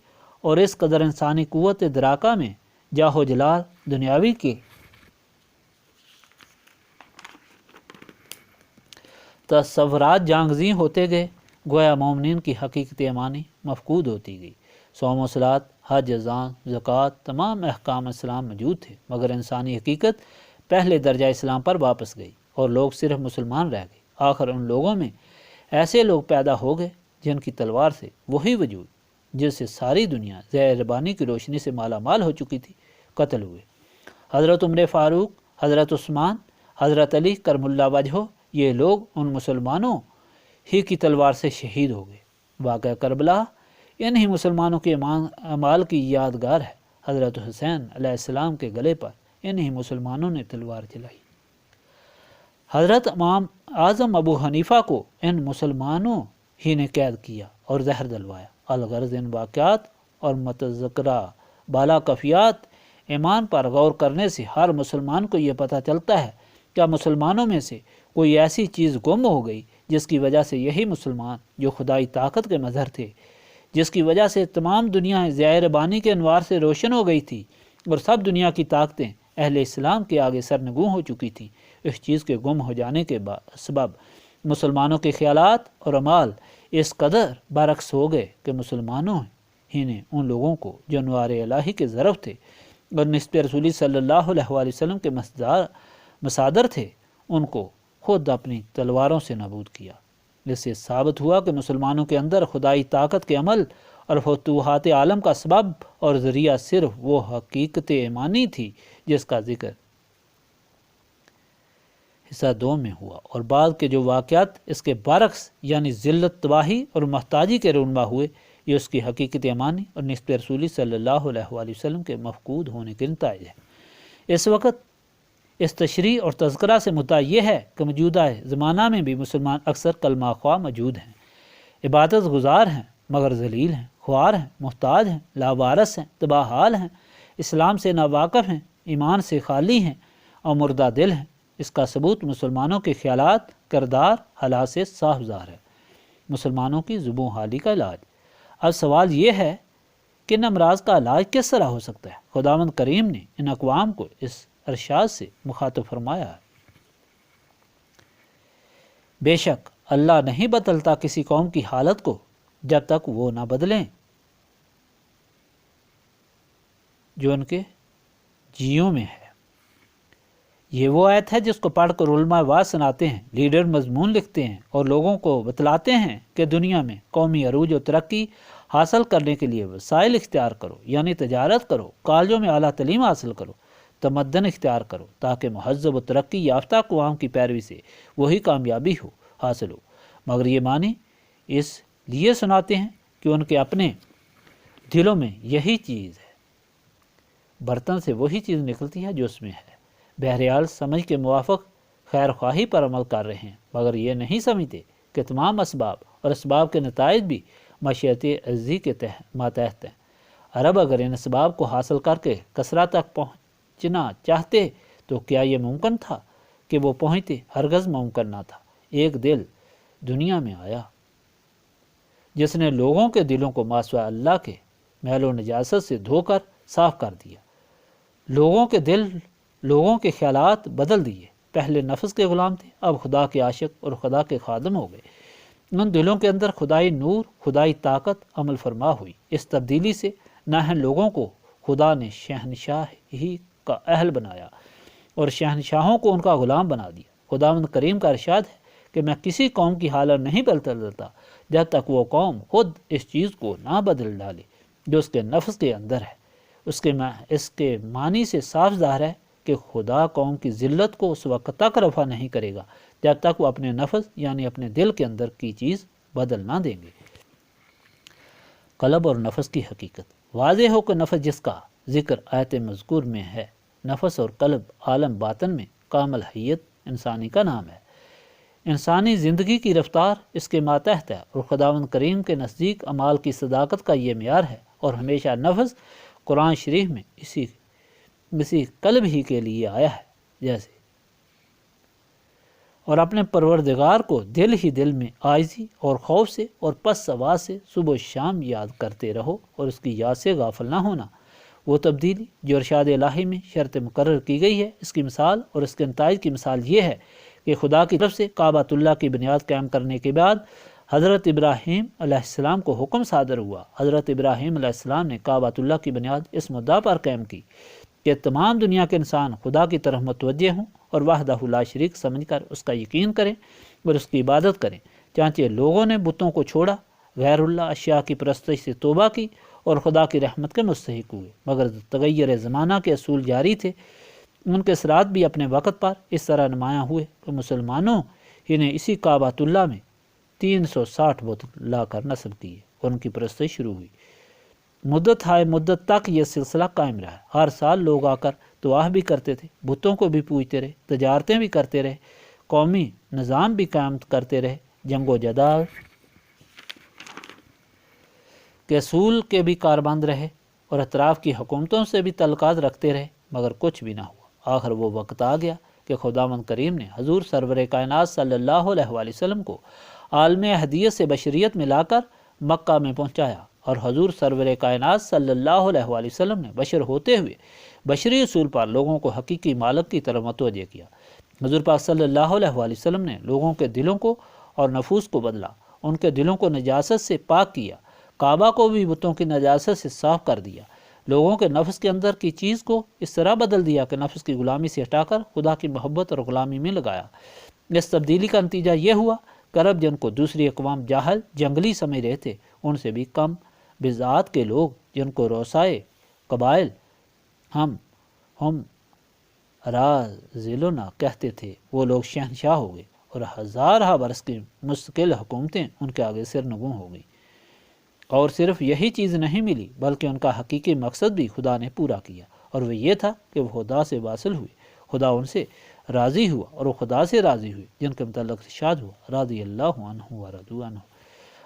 اور اس قدر انسانی قوت دراکہ میں جاہ و جلال دنیاوی کے تصورات جانگزیں ہوتے گئے، گویا مومنین کی حقیقت ایمانی مفقود ہوتی گئی۔ صوم و صلاۃ، حج، اذان، زکوٰۃ، تمام احکام اسلام موجود تھے، مگر انسانی حقیقت پہلے درجہ اسلام پر واپس گئی، اور لوگ صرف مسلمان رہ گئے۔ آخر ان لوگوں میں ایسے لوگ پیدا ہو گئے جن کی تلوار سے وہی وجود جس سے ساری دنیا ضیاء ربانی کی روشنی سے مالا مال ہو چکی تھی، قتل ہوئے۔ حضرت عمر فاروق، حضرت عثمان، حضرت علی کرم اللہ وجہہ، یہ لوگ ان مسلمانوں ہی کی تلوار سے شہید ہو گئے۔ واقعہ کربلا انہی مسلمانوں کے اعمال کی یادگار ہے۔ حضرت حسین علیہ السلام کے گلے پر انہی مسلمانوں نے تلوار چلائی۔ حضرت امام اعظم ابو حنیفہ کو ان مسلمانوں ہی نے قید کیا اور زہر دلوایا۔ الغرض ان واقعات اور متذکرہ بالا کفیات ایمان پر غور کرنے سے ہر مسلمان کو یہ پتہ چلتا ہے کہ مسلمانوں میں سے کوئی ایسی چیز گم ہو گئی جس کی وجہ سے یہی مسلمان جو خدائی طاقت کے مظہر تھے، جس کی وجہ سے تمام دنیا ضیاء ربانی کے انوار سے روشن ہو گئی تھی، اور سب دنیا کی طاقتیں اہل اسلام کے آگے سرنگوں ہو چکی تھیں، اس چیز کے گم ہو جانے کے سبب مسلمانوں کے خیالات اور اعمال اس قدر برعکس ہو گئے کہ مسلمانوں ہی نے ان لوگوں کو جو انوار الہی کے ظرف تھے اور نسب رسولی صلی اللہ علیہ وآلہ وسلم کے مصادر تھے ان کو خود اپنی تلواروں سے نابود کیا، جس سے ثابت ہوا کہ مسلمانوں کے اندر خدائی طاقت کے عمل اور فتوحات عالم کا سبب اور ذریعہ صرف وہ حقیقت ایمانی تھی جس کا ذکر حصہ 2 میں ہوا، اور بعد کے جو واقعات اس کے برعکس یعنی ذلت، تباہی اور محتاجی کے رونما ہوئے، یہ اس کی حقیقت ایمانی اور نسب رسولی صلی اللہ علیہ وآلہ وسلم کے مفقود ہونے کے نتائج ہے۔ اس وقت اس تشریح اور تذکرہ سے مدعا یہ ہے کہ موجودہ زمانہ میں بھی مسلمان اکثر کلمہ خواہ موجود ہیں، عبادت گزار ہیں مگر ذلیل ہیں، خوار ہیں، محتاج ہیں، لاوارث ہیں، تباہ حال ہیں، اسلام سے ناواقف ہیں، ایمان سے خالی ہیں اور مردہ دل ہیں۔ اس کا ثبوت مسلمانوں کے خیالات، کردار، حالات سے صاف ظاہر ہے۔ مسلمانوں کی زبوں حالی کا علاج۔ اب سوال یہ ہے کہ ان امراض کا علاج کس طرح ہو سکتا ہے؟ خداوند کریم نے ان اقوام کو اس ارشاد سے مخاطب فرمایا ہے، بے شک اللہ نہیں بدلتا کسی قوم کی حالت کو جب تک وہ نہ بدلیں جو ان کے جیوں میں ہے۔ یہ وہ آیت ہے جس کو پڑھ کر علماء واعظ سناتے ہیں، لیڈر مضمون لکھتے ہیں اور لوگوں کو بتلاتے ہیں کہ دنیا میں قومی عروج و ترقی حاصل کرنے کے لیے وسائل اختیار کرو، یعنی تجارت کرو، کالجوں میں اعلیٰ تعلیم حاصل کرو، تمدن اختیار کرو، تاکہ مہذب و ترقی یافتہ اقوام کی پیروی سے وہی کامیابی حاصل ہو۔ مگر یہ معنی اس لیے سناتے ہیں کہ ان کے اپنے دلوں میں یہی چیز ہے، برتن سے وہی چیز نکلتی ہے جو اس میں ہے۔ بہرحال سمجھ کے موافق خیر خواہی پر عمل کر رہے ہیں، مگر یہ نہیں سمجھتے کہ تمام اسباب اور اسباب کے نتائج بھی مشیت عزیز کے ماتحت ہیں۔ عرب اگر ان اسباب کو حاصل کر کے کثرت تک پہنچنا چاہتے تو کیا یہ ممکن تھا کہ وہ پہنچتے؟ ہرگز ممکن نہ تھا۔ ایک دل دنیا میں آیا جس نے لوگوں کے دلوں کو ماسوا اللہ کے میل و نجاست سے دھو کر صاف کر دیا۔ لوگوں کے دل، لوگوں کے خیالات بدل دیے۔ پہلے نفس کے غلام تھے، اب خدا کے عاشق اور خدا کے خادم ہو گئے۔ ان دلوں کے اندر خدائی نور، خدائی طاقت عمل فرما ہوئی۔ اس تبدیلی سے ناہن لوگوں کو خدا نے شہنشاہ ہی کا اہل بنایا اور شہنشاہوں کو ان کا غلام بنا دیا۔ خداوند کریم کا ارشاد ہے کہ میں کسی قوم کی حالت نہیں بدلتا جب تک وہ قوم خود اس چیز کو نہ بدل ڈالے جو اس کے نفس کے اندر ہے۔ اس کے معنی سے صاف ظاہر ہے کہ خدا قوم کی ذلت کو اس وقت تک رفع نہیں کرے گا جب تک وہ اپنے نفس یعنی اپنے دل کے اندر کی چیز بدل نہ دیں گے۔ قلب اور نفس کی حقیقت۔ واضح ہو کہ نفس جس کا ذکر آیت مذکور میں ہے، نفس اور قلب عالم باطن میں کامل حیت انسانی کا نام ہے۔ انسانی زندگی کی رفتار اس کے ماتحت ہے اور خداوند کریم کے نزدیک اعمال کی صداقت کا یہ معیار ہے، اور ہمیشہ نفس قرآن شریف میں اسی قلب ہی کے لیے آیا ہے جیسے، اور اپنے پروردگار کو دل ہی دل میں عاجزی اور خوف سے اور پس آواز سے صبح و شام یاد کرتے رہو، اور اس کی یاد سے غافل نہ ہونا۔ وہ تبدیلی جو ارشاد الہی میں شرط مقرر کی گئی ہے، اس کی مثال اور اس کے نتائج کی مثال یہ ہے کہ خدا کی طرف سے کعبۃ اللہ کی بنیاد قائم کرنے کے بعد حضرت ابراہیم علیہ السلام کو حکم صادر ہوا۔ حضرت ابراہیم علیہ السلام نے کعبۃ اللہ کی بنیاد اس مدعا پر قائم کی کہ تمام دنیا کے انسان خدا کی طرف متوجہ ہوں اور وحدہ لا شریک سمجھ کر اس کا یقین کریں اور اس کی عبادت کریں۔ چانچہ لوگوں نے بتوں کو چھوڑا، غیر اللہ اشیاء کی پرستش سے توبہ کی اور خدا کی رحمت کے مستحق ہوئے، مگر تغیر زمانہ کے اصول جاری تھے۔ ان کے اثرات بھی اپنے وقت پر اس طرح نمایاں ہوئے کہ مسلمانوں ہی نے اسی کعبۃ اللہ میں 360 بت لا کر نصب کیے اور ان کی پرستش شروع ہوئی۔ مدت تک یہ سلسلہ قائم رہا۔ ہر سال لوگ آ کر طواف بھی کرتے تھے، بتوں کو بھی پوجتے رہے، تجارتیں بھی کرتے رہے، قومی نظام بھی قائم کرتے رہے، جنگ و جدال کے اصول کے بھی کاربند رہے اور اطراف کی حکومتوں سے بھی تعلقات رکھتے رہے، مگر کچھ بھی نہ ہوا۔ آخر وہ وقت آ گیا کہ خداوند کریم نے حضور سرور کائنات صلی اللہ علیہ وآلہ وسلم کو عالم احدیت سے بشریت میں لا کر مکہ میں پہنچایا، اور حضور سرور کائنات صلی اللہ علیہ وآلہ وسلم نے بشر ہوتے ہوئے بشری اصول پر لوگوں کو حقیقی مالک کی طرف متوجہ کیا۔ حضور پاک صلی اللہ علیہ وآلہ وسلم نے لوگوں کے دلوں کو اور نفوس کو بدلا، ان کے دلوں کو نجاست سے پاک کیا، کعبہ کو بھی بتوں کی نجاست سے صاف کر دیا، لوگوں کے نفس کے اندر کی چیز کو اس طرح بدل دیا کہ نفس کی غلامی سے ہٹا کر خدا کی محبت اور غلامی میں لگایا۔ اس تبدیلی کا نتیجہ یہ ہوا کہ عرب جن کو دوسری اقوام جاہل جنگلی سمجھ رہے تھے، ان سے بھی کم بذات کے لوگ جن کو روسائے قبائل ہم رازلنا کہتے تھے، وہ لوگ شہنشاہ ہو گئے، اور ہزارہ برس کی مستقل حکومتیں ان کے آگے سرنگوں ہو گئیں۔ اور صرف یہی چیز نہیں ملی بلکہ ان کا حقیقی مقصد بھی خدا نے پورا کیا، اور وہ یہ تھا کہ وہ خدا سے واصل ہوئے، خدا ان سے راضی ہوا اور وہ خدا سے راضی ہوئے، جن کے متعلق ارشاد ہوا رضی اللہ عنہ ورضوا عنہ،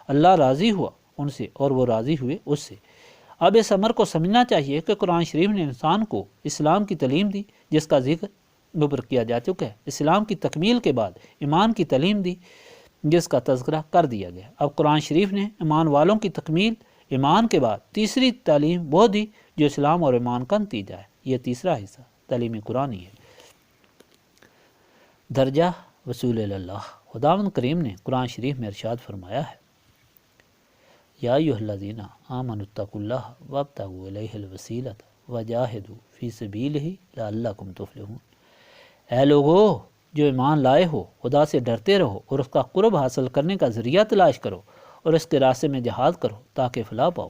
اللہ راضی ہوا ان سے اور وہ راضی ہوئے اس سے۔ اب اس امر کو سمجھنا چاہیے کہ قرآن شریف نے انسان کو اسلام کی تعلیم دی، جس کا ذکر اوپر کیا جا چکا ہے۔ اسلام کی تکمیل کے بعد ایمان کی تعلیم دی، جس کا تذکرہ کر دیا گیا۔ اب قرآن شریف نے ایمان والوں کی تکمیل ایمان کے بعد تیسری تعلیم وہ دی جو اسلام اور ایمان کا نتیجہ ہے۔ یہ تیسرا حصہ تعلیم قرآنی ہے۔ درجہ وصول اللہ۔ خداوند کریم نے قرآن شریف میں ارشاد فرمایا ہے، یا ایھا الذین آمنوا اتقوا اللہ وابتغوا الیہ الوسیلۃ وجاہدوا فی سبیلہ لعلکم تفلحون۔ اے لوگو جو ایمان لائے ہو، خدا سے ڈرتے رہو اور اس کا قرب حاصل کرنے کا ذریعہ تلاش کرو اور اس کے راستے میں جہاد کرو تاکہ فلاح پاؤ۔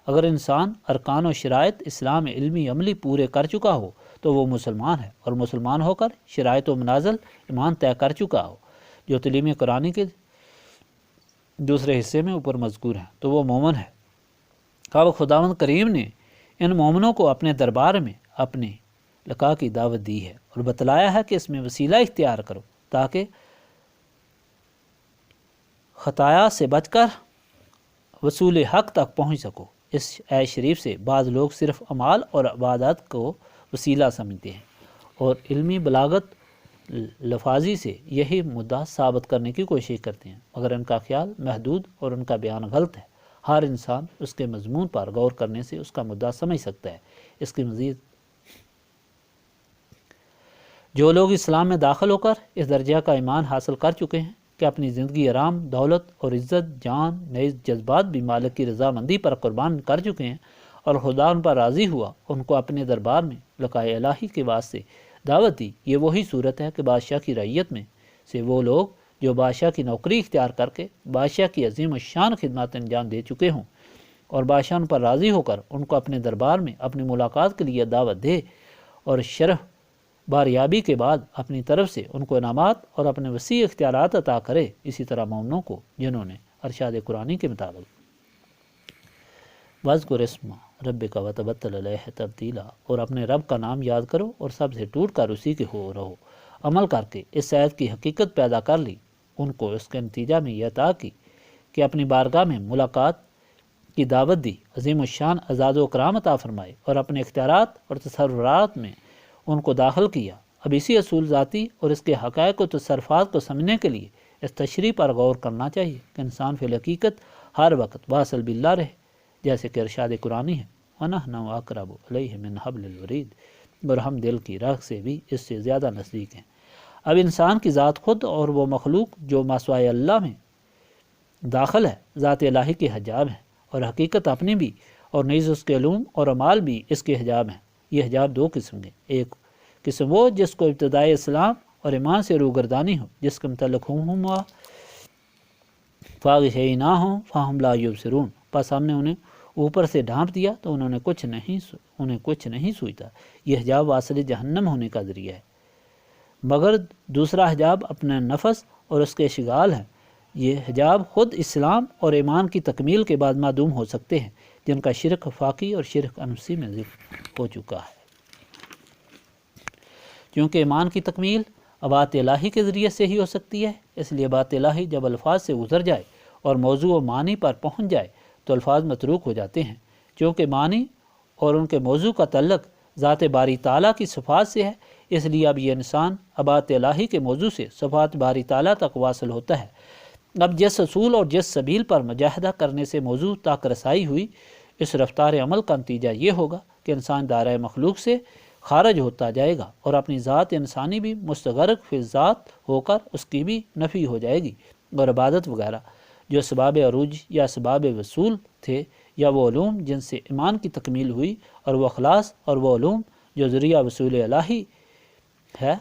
اگر انسان ارکان و شرائط اسلام علمی عملی پورے کر چکا ہو تو وہ مسلمان ہے، اور مسلمان ہو کر شرائط و منازل ایمان طے کر چکا ہو جو تعلیم قرآنی کے دوسرے حصے میں اوپر مذکور ہیں، تو وہ مومن ہے۔ اب خداوند کریم نے ان مومنوں کو اپنے دربار میں اپنے لقاء کی دعوت دی ہے اور بتلایا ہے کہ اس میں وسیلہ اختیار کرو تاکہ خطایا سے بچ کر وصول حق تک پہنچ سکو۔ اس آیت شریف سے بعض لوگ صرف اعمال اور عبادات کو وسیلہ سمجھتے ہیں اور علمی بلاغت لفاظی سے یہی مدعا ثابت کرنے کی کوشش کرتے ہیں، مگر ان کا خیال محدود اور ان کا بیان غلط ہے۔ ہر انسان اس کے مضمون پر غور کرنے سے اس کا مدعا سمجھ سکتا ہے۔ اس کی مزید جو لوگ اسلام میں داخل ہو کر اس درجہ کا ایمان حاصل کر چکے ہیں کہ اپنی زندگی آرام، دولت اور عزت، جان، نیز جذبات بھی مالک کی رضامندی پر قربان کر چکے ہیں اور خدا ان پر راضی ہوا، ان کو اپنے دربار میں لقاء الہی کے واسطے دعوت دی، یہ وہی صورت ہے کہ بادشاہ کی رعیت میں سے وہ لوگ جو بادشاہ کی نوکری اختیار کر کے بادشاہ کی عظیم الشان خدمات انجام دے چکے ہوں، اور بادشاہ ان پر راضی ہو کر ان کو اپنے دربار میں اپنی ملاقات کے لیے دعوت دے اور شرف باریابی کے بعد اپنی طرف سے ان کو انعامات اور اپنے وسیع اختیارات عطا کرے۔ اسی طرح مومنوں کو جنہوں نے ارشاد قرآنی کے مطابق وَاذْكُرِ اسْمَ رَبِّكَ وَتَبَتَّلْ إِلَيْهِ تَبْتِيلًا، اور اپنے رب کا نام یاد کرو اور سب سے ٹوٹ کر اسی کے ہو رہو۔ عمل کر کے اس آیت کی حقیقت پیدا کر لی، ان کو اس کے نتیجہ میں یہ عطا کی کہ اپنی بارگاہ میں ملاقات کی دعوت دی، عظیم الشان اعزاز و اکرام عطا فرمائے اور اپنے اختیارات اور تصرفات میں ان کو داخل کیا۔ اب اسی اصول ذاتی اور اس کے حقائق و تصرفات کو سمجھنے کے لیے اس تشریح پر غور کرنا چاہیے کہ انسان فی الحقیقت ہر وقت واصل باللہ رہے، جیسے کہ ارشاد قرآنی ہے وَنَحْنُ أَقْرَبُ إِلَيْهِ مِنْ حَبْلِ الْوَرِيدِ، اور ہم دل کی رگ سے بھی اس سے زیادہ نزدیک ہیں۔ اب انسان کی ذات خود اور وہ مخلوق جو ماسوائے اللہ میں داخل ہے ذات الہی کے حجاب ہیں، اور حقیقت اپنی بھی اور نیز اس کے علوم اور اعمال بھی اس کے حجاب ہیں۔ یہ حجاب دو قسم کے، ایک قسم وہ جس کو ابتدائی اسلام اور ایمان سے روگردانی ہو، جس کے متعلق ہم فاغشی نہ ہوں فہم لا یبصرون، پس ہم نے انہیں اوپر سے ڈھانپ دیا تو انہیں کچھ نہیں سوچتا۔ یہ حجاب واصل جہنم ہونے کا ذریعہ ہے۔ مگر دوسرا حجاب اپنے نفس اور اس کے اشغال ہے۔ یہ حجاب خود اسلام اور ایمان کی تکمیل کے بعد معدوم ہو سکتے ہیں، جن کا شرک فاقی اور شرک انفسی میں ذکر ہو چکا ہے۔ کیونکہ ایمان کی تکمیل بات الہی کے ذریعے سے ہی ہو سکتی ہے، اس لیے بات الہی جب الفاظ سے گزر جائے اور موضوع و معنی پر پہنچ جائے تو الفاظ متروک ہو جاتے ہیں۔ چونکہ معنی اور ان کے موضوع کا تعلق ذات باری تعالیٰ کی صفات سے ہے، اس لیے اب یہ انسان بات الہی کے موضوع سے صفات باری تعالیٰ تک واصل ہوتا ہے۔ اب جس اصول اور جس سبیل پر مجاہدہ کرنے سے موضوع تک رسائی ہوئی، اس رفتار عمل کا نتیجہ یہ ہوگا کہ انسان دائرۂ مخلوق سے خارج ہوتا جائے گا اور اپنی ذات انسانی بھی مستغرق فی ذات ہو کر اس کی بھی نفی ہو جائے گی، اور عبادت وغیرہ جو اسباب عروج یا اسباب وصول تھے یا وہ علوم جن سے ایمان کی تکمیل ہوئی، اور وہ اخلاص اور وہ علوم جو ذریعہ وصول الہی ہے،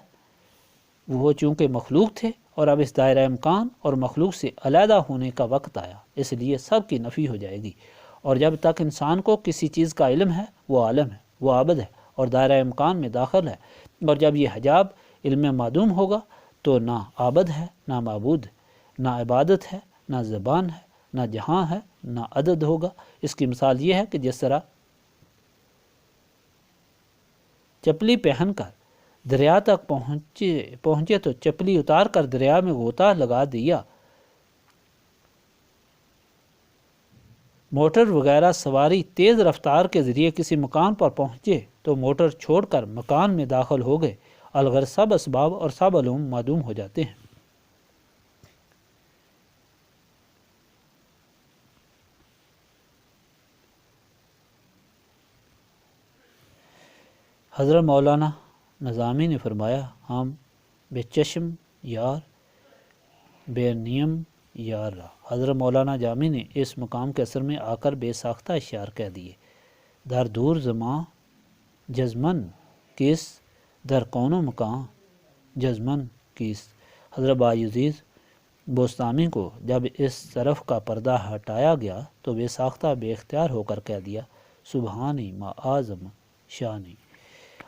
وہ چونکہ مخلوق تھے اور اب اس دائرہ امکان اور مخلوق سے علیحدہ ہونے کا وقت آیا، اس لیے سب کی نفی ہو جائے گی۔ اور جب تک انسان کو کسی چیز کا علم ہے وہ عالم ہے، وہ عابد ہے اور دائرہ امکان میں داخل ہے، اور جب یہ حجاب علم معدوم ہوگا تو نہ عابد ہے نہ معبود ہے، نہ عبادت ہے نہ زبان ہے نہ جہاں ہے نہ عدد ہوگا۔ اس کی مثال یہ ہے کہ جس طرح چپلی پہن کر دریا تک پہنچے تو چپلی اتار کر دریا میں غوطہ لگا دیا، موٹر وغیرہ سواری تیز رفتار کے ذریعے کسی مکان پر پہنچے تو موٹر چھوڑ کر مکان میں داخل ہو گئے، الغرض سب اسباب اور سب علوم معدوم ہو جاتے ہیں۔ حضرت مولانا نظامی نے فرمایا، ہم بے چشم یار بے نیم یار رہا۔ حضرت مولانا جامی نے اس مقام کے اثر میں آ کر بے ساختہ اشعار کہہ دیے: در دور زماں جزمن کس، در کون و مکان جزمن کس۔ حضرت بایزید بوستامی کو جب اس طرف کا پردہ ہٹایا گیا تو بے ساختہ بے اختیار ہو کر کہہ دیا: سبحانی ما اعظم شانی۔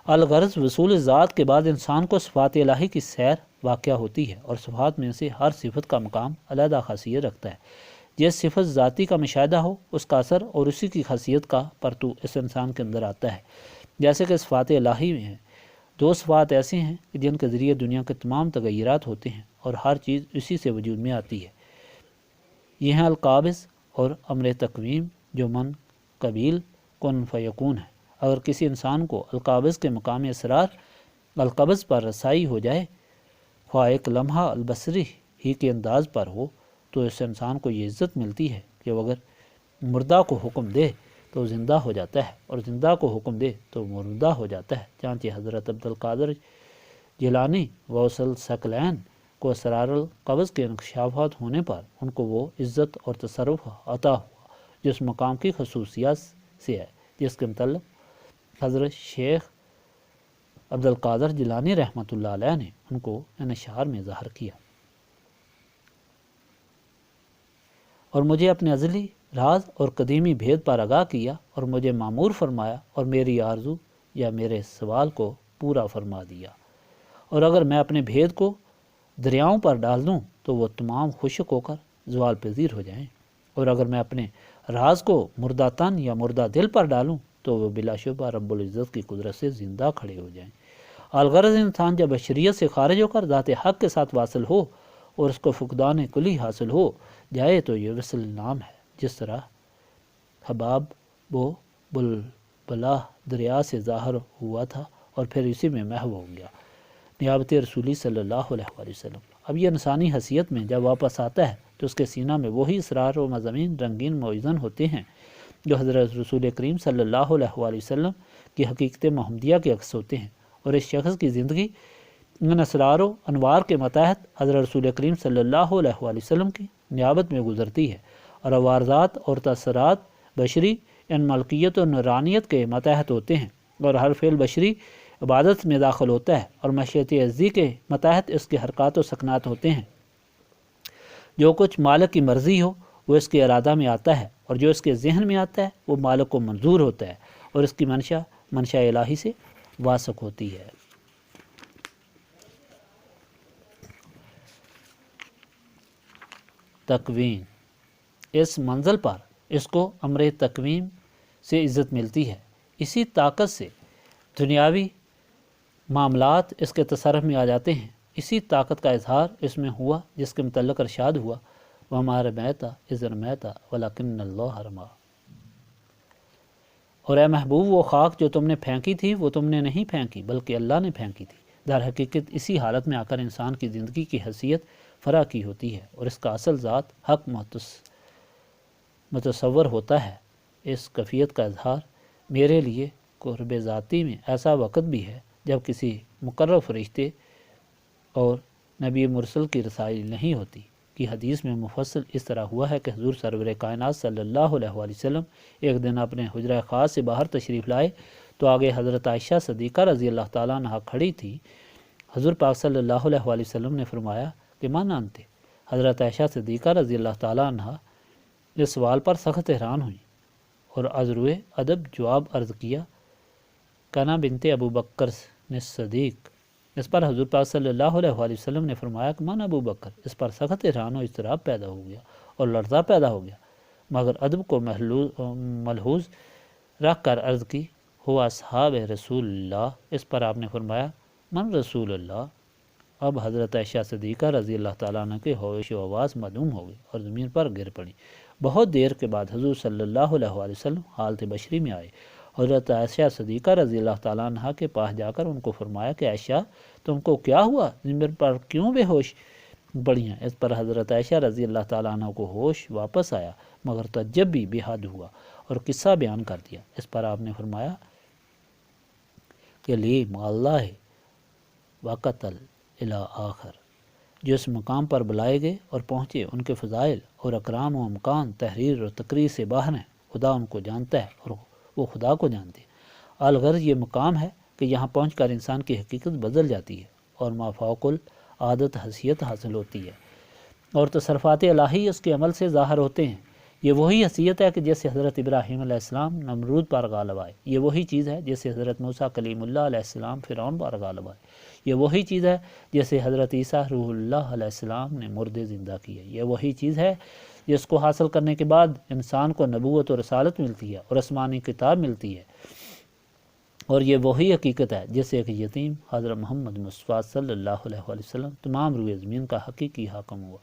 الغرض وصول ذات کے بعد انسان کو صفات الہی کی سیر واقع ہوتی ہے، اور صفات میں سے ہر صفت کا مقام علیحدہ خاصیت رکھتا ہے۔ جس صفت ذاتی کا مشاہدہ ہو اس کا اثر اور اسی کی خاصیت کا پرتو اس انسان کے اندر آتا ہے۔ جیسے کہ صفات الہی میں ہیں، دو صفات ایسی ہیں کہ جن کے ذریعے دنیا کے تمام تغیرات ہوتے ہیں اور ہر چیز اسی سے وجود میں آتی ہے۔ یہ ہیں القابض اور امر تقویم، جو من قبیل کن فیکون ہے۔ اگر کسی انسان کو القابض کے مقام اسرار القبض پر رسائی ہو جائے، خواہ ایک لمحہ البصری ہی کے انداز پر ہو، تو اس انسان کو یہ عزت ملتی ہے کہ وہ اگر مردہ کو حکم دے تو زندہ ہو جاتا ہے، اور زندہ کو حکم دے تو مردہ ہو جاتا ہے۔ چانچہ حضرت عبدالقادر جیلانی غوث الثقلین کو اسرار القبض کے انکشافات ہونے پر ان کو وہ عزت اور تصرف عطا ہوا جس مقام کی خصوصیات سے ہے، جس کے متعلق حضرت شیخ عبدالقادر جیلانی رحمۃ اللہ علیہ نے ان کو ان اشعار میں ظاہر کیا: اور مجھے اپنے ازلی راز اور قدیمی بھید پر آگاہ کیا، اور مجھے معمور فرمایا، اور میری آرزو یا میرے سوال کو پورا فرما دیا۔ اور اگر میں اپنے بھید کو دریاؤں پر ڈال دوں تو وہ تمام خشک ہو کر زوال پذیر ہو جائیں، اور اگر میں اپنے راز کو مردہ تن یا مردہ دل پر ڈالوں تو وہ بلا شبہ رب العزت کی قدرت سے زندہ کھڑے ہو جائیں۔ الغرض انسان جب بشریت سے خارج ہو کر ذات حق کے ساتھ واصل ہو اور اس کو فقدان کلی حاصل ہو جائے تو یہ وصل نام ہے، جس طرح حباب و بلبلہ دریا سے ظاہر ہوا تھا اور پھر اسی میں محو ہو گیا، نیابت رسولی صلی اللہ علیہ وآلہ وسلم۔ اب یہ انسانی حیثیت میں جب واپس آتا ہے تو اس کے سینہ میں وہی اسرار و مضامین رنگین موزن ہوتے ہیں جو حضرت رسول کریم صلی اللہ علیہ وآلہ وسلم کی حقیقت محمدیہ کے عکس ہوتے ہیں، اور اس شخص کی زندگی ان اسرار و انوار کے متحد حضرت رسول کریم صلی اللہ علیہ وآلہ وسلم کی نیابت میں گزرتی ہے، اور واردات اور تاثرات بشری ان ملکیت و نورانیت کے متحد ہوتے ہیں، اور ہر فعل بشری عبادت میں داخل ہوتا ہے، اور مشیت عزی کے متحد اس کے حرکات و سکنات ہوتے ہیں۔ جو کچھ مالک کی مرضی ہو وہ اس کے ارادہ میں آتا ہے، اور جو اس کے ذہن میں آتا ہے وہ مالک کو منظور ہوتا ہے، اور اس کی منشا الہی سے واسق ہوتی ہے۔ تکوین، اس منزل پر اس کو امر تکوین سے عزت ملتی ہے۔ اسی طاقت سے دنیاوی معاملات اس کے تصرف میں آ جاتے ہیں۔ اسی طاقت کا اظہار اس میں ہوا جس کے متعلق ارشاد ہوا: وَمَا رَمَيْتَ إِذْ رَمَيْتَ وَلَكِنَّ اللَّهَ رَمَىٰ۔ اور اے محبوب، وہ خاک جو تم نے پھینکی تھی وہ تم نے نہیں پھینکی بلکہ اللہ نے پھینکی تھی۔ در حقیقت اسی حالت میں آ کر انسان کی زندگی کی حیثیت فرا کی ہوتی ہے اور اس کا اصل ذات حق متصور ہوتا ہے۔ اس کیفیت کا اظہار میرے لیے قرب ذاتی میں ایسا وقت بھی ہے جب کسی مقرر فرشتے اور نبی مرسل کی رسائی نہیں ہوتی، کی حدیث میں مفصل اس طرح ہوا ہے کہ حضور سرور کائنات صلی اللہ علیہ وآلہ وسلم ایک دن اپنے حجرہ خاص سے باہر تشریف لائے تو آگے حضرت عائشہ صدیقہ رضی اللہ تعالیٰ عنہ کھڑی تھی۔ حضور پاک صلی اللہ علیہ وآلہ وسلم نے فرمایا کہ من انت؟ حضرت عائشہ صدیقہ رضی اللہ تعالیٰ عنہ اس سوال پر سخت حیران ہوئی اور از روئے ادب جواب عرض کیا، کنا بنت ابو بکر نے صدیق۔ اس پر حضور پاک صلی اللہ علیہ وآلہ وسلم نے فرمایا کہ من ابو بکر۔ اس پر سخت حیران و اضطراب پیدا ہو گیا اور لرزہ پیدا ہو گیا، مگر ادب کو ملحوظ رکھ کر عرض کی، ہوا اصحاب رسول اللہ۔ اس پر آپ نے فرمایا من رسول اللہ۔ اب حضرت عائشہ صدیقہ رضی اللہ تعالیٰ عنہ کے ہوش و آواز معدوم ہو گئی اور زمین پر گر پڑی۔ بہت دیر کے بعد حضور صلی اللہ علیہ وآلہ وسلم حالت بشری میں آئے۔ حضرت عائشہ صدیقہ رضی اللہ تعالیٰ عنہ کے پاس جا کر ان کو فرمایا کہ عائشہ تم کو کیا ہوا، زمین پر کیوں بے ہوش پڑی ہیں؟ اس پر حضرت عائشہ رضی اللہ تعالیٰ عنہ کو ہوش واپس آیا، مگر تعجب بھی بے حد ہوا اور قصہ بیان کر دیا۔ اس پر آپ نے فرمایا کہ لی اللہ وقتل الی آخر، جو اس مقام پر بلائے گئے اور پہنچے ان کے فضائل اور اکرام و امکان تحریر اور تقریر سے باہر ہیں۔ خدا ان کو جانتا ہے اور وہ خدا کو جانتے ہیں۔ الغرض یہ مقام ہے کہ یہاں پہنچ کر انسان کی حقیقت بدل جاتی ہے اور ما فوق العادت حیثیت حاصل ہوتی ہے اور تصرفات الہی اس کے عمل سے ظاہر ہوتے ہیں۔ یہ وہی حیثیت ہے کہ جیسے حضرت ابراہیم علیہ السلام نمرود پر غالب آئے، یہ وہی چیز ہے جیسے حضرت موسیٰ کلیم اللہ علیہ السلام فرعون پر غالب آئے، یہ وہی چیز ہے جیسے حضرت عیسیٰ روح اللہ علیہ السلام نے مردے زندہ کیے، یہ وہی چیز ہے جس کو حاصل کرنے کے بعد انسان کو نبوت اور رسالت ملتی ہے اور آسمانی کتاب ملتی ہے، اور یہ وہی حقیقت ہے جس سے ایک یتیم حضرت محمد مصطفیٰ صلی اللہ علیہ وآلہ وسلم تمام روئے زمین کا حقیقی حاکم ہوا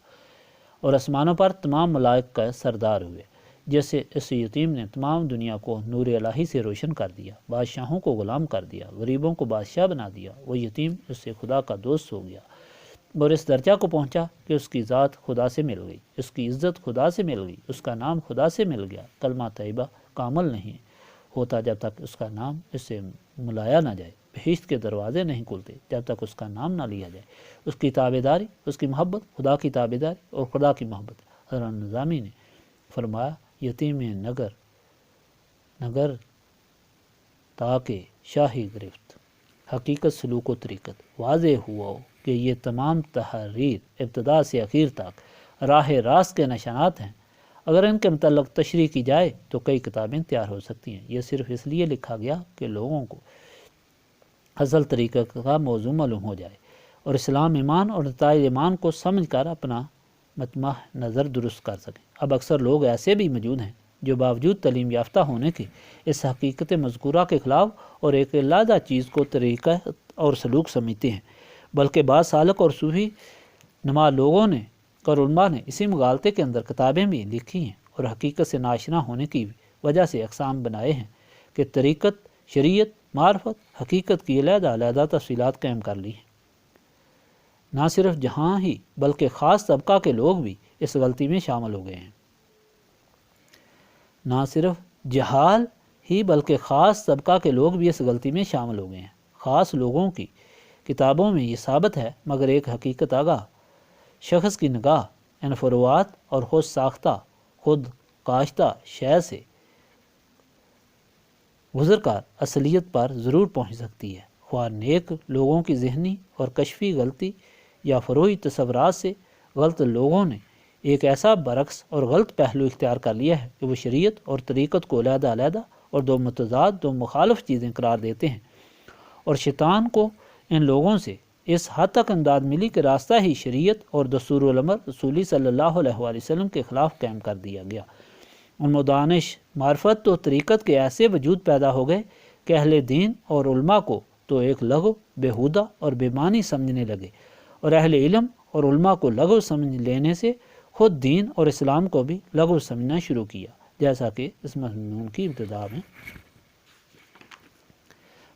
اور آسمانوں پر تمام ملائک کا سردار ہوئے، جیسے اس یتیم نے تمام دنیا کو نور الہی سے روشن کر دیا، بادشاہوں کو غلام کر دیا، غریبوں کو بادشاہ بنا دیا۔ وہ یتیم اس سے خدا کا دوست ہو گیا اور اس درجہ کو پہنچا کہ اس کی ذات خدا سے مل گئی، اس کی عزت خدا سے مل گئی، اس کا نام خدا سے مل گیا۔ کلمہ طیبہ کا عمل نہیں ہوتا جب تک اس کا نام اس سے ملایا نہ جائے، بہشت کے دروازے نہیں کھلتے جب تک اس کا نام نہ لیا جائے۔ اس کی تابع داری، اس کی محبت، خدا کی تابع داری اور خدا کی محبت۔ حضرت نظامی نے فرمایا یتیم نگر تاکہ شاہی گرفت، حقیقت سلوک و طریقت واضح ہوا ہو کہ یہ تمام تحریر ابتدا سے اخیر تک راہ راست کے نشانات ہیں۔ اگر ان کے متعلق تشریح کی جائے تو کئی کتابیں تیار ہو سکتی ہیں۔ یہ صرف اس لیے لکھا گیا کہ لوگوں کو اصل طریقہ کا موضوع معلوم ہو جائے اور اسلام ایمان اور نتائج ایمان کو سمجھ کر اپنا مطمع نظر درست کر سکیں۔ اب اکثر لوگ ایسے بھی موجود ہیں جو باوجود تعلیم یافتہ ہونے کے اس حقیقت مذکورہ کے خلاف اور ایک علیحدہ چیز کو طریقہ اور سلوک سمجھتے ہیں، بلکہ بعض سالک اور صوفی نما لوگوں نے اور علماء نے اسی مغالطے کے اندر کتابیں بھی لکھی ہیں اور حقیقت سے ناشنا ہونے کی وجہ سے اقسام بنائے ہیں کہ طریقت، شریعت، معرفت، حقیقت کی علیحدہ تفصیلات قائم کر لی ہیں۔ نہ صرف جہاں ہی بلکہ خاص طبقہ کے لوگ بھی اس غلطی میں شامل ہو گئے ہیں۔ نہ صرف جہال ہی بلکہ خاص طبقہ کے لوگ بھی اس غلطی میں شامل ہو گئے ہیں۔ خاص لوگوں کی کتابوں میں یہ ثابت ہے، مگر ایک حقیقت آگاہ شخص کی نگاہ ان فروعات اور خود ساختہ، خود کاشتہ شے سے گزر کر اصلیت پر ضرور پہنچ سکتی ہے۔ خواہ نیک لوگوں کی ذہنی اور کشفی غلطی یا فروعی تصورات سے غلط لوگوں نے ایک ایسا برعکس اور غلط پہلو اختیار کر لیا ہے کہ وہ شریعت اور طریقت کو علیحدہ اور دو متضاد، دو مخالف چیزیں قرار دیتے ہیں، اور شیطان کو ان لوگوں سے اس حد تک امداد ملی کہ راستہ ہی شریعت اور دستور العمل رسولی صلی اللہ علیہ وآلہ وسلم کے خلاف قائم کر دیا گیا۔ ان مدانش معرفت و طریقت کے ایسے وجود پیدا ہو گئے کہ اہل دین اور علماء کو تو ایک لغو، بیہودہ اور بے معنی سمجھنے لگے، اور اہل علم اور علماء کو لغو سمجھ لینے سے خود دین اور اسلام کو بھی لغو سمجھنا شروع کیا، جیسا کہ اس مضمون کی ابتدا میں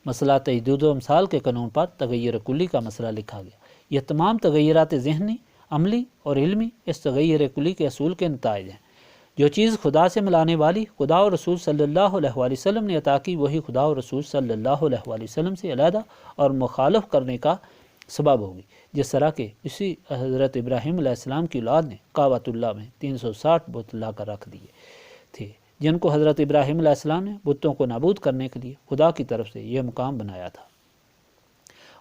مسئلہ تجدید و امثال کے قانون پر تغیر کلی کا مسئلہ لکھا گیا۔ یہ تمام تغیرات ذہنی، عملی اور علمی اس تغیر کلی کے اصول کے نتائج ہیں۔ جو چیز خدا سے ملانے والی خدا اور رسول صلی اللہ علیہ وآلہ وسلم نے عطا کی، وہی خدا اور رسول صلی اللہ علیہ وآلہ وسلم سے علیحدہ اور مخالف کرنے کا سبب ہوگی، جس طرح کہ اسی حضرت ابراہیم علیہ السلام کی اولاد نے کعبۃ اللہ میں 360 بت لا کر رکھ دیے تھے، جن کو حضرت ابراہیم علیہ السلام نے بتوں کو نابود کرنے کے لیے خدا کی طرف سے یہ مقام بنایا تھا۔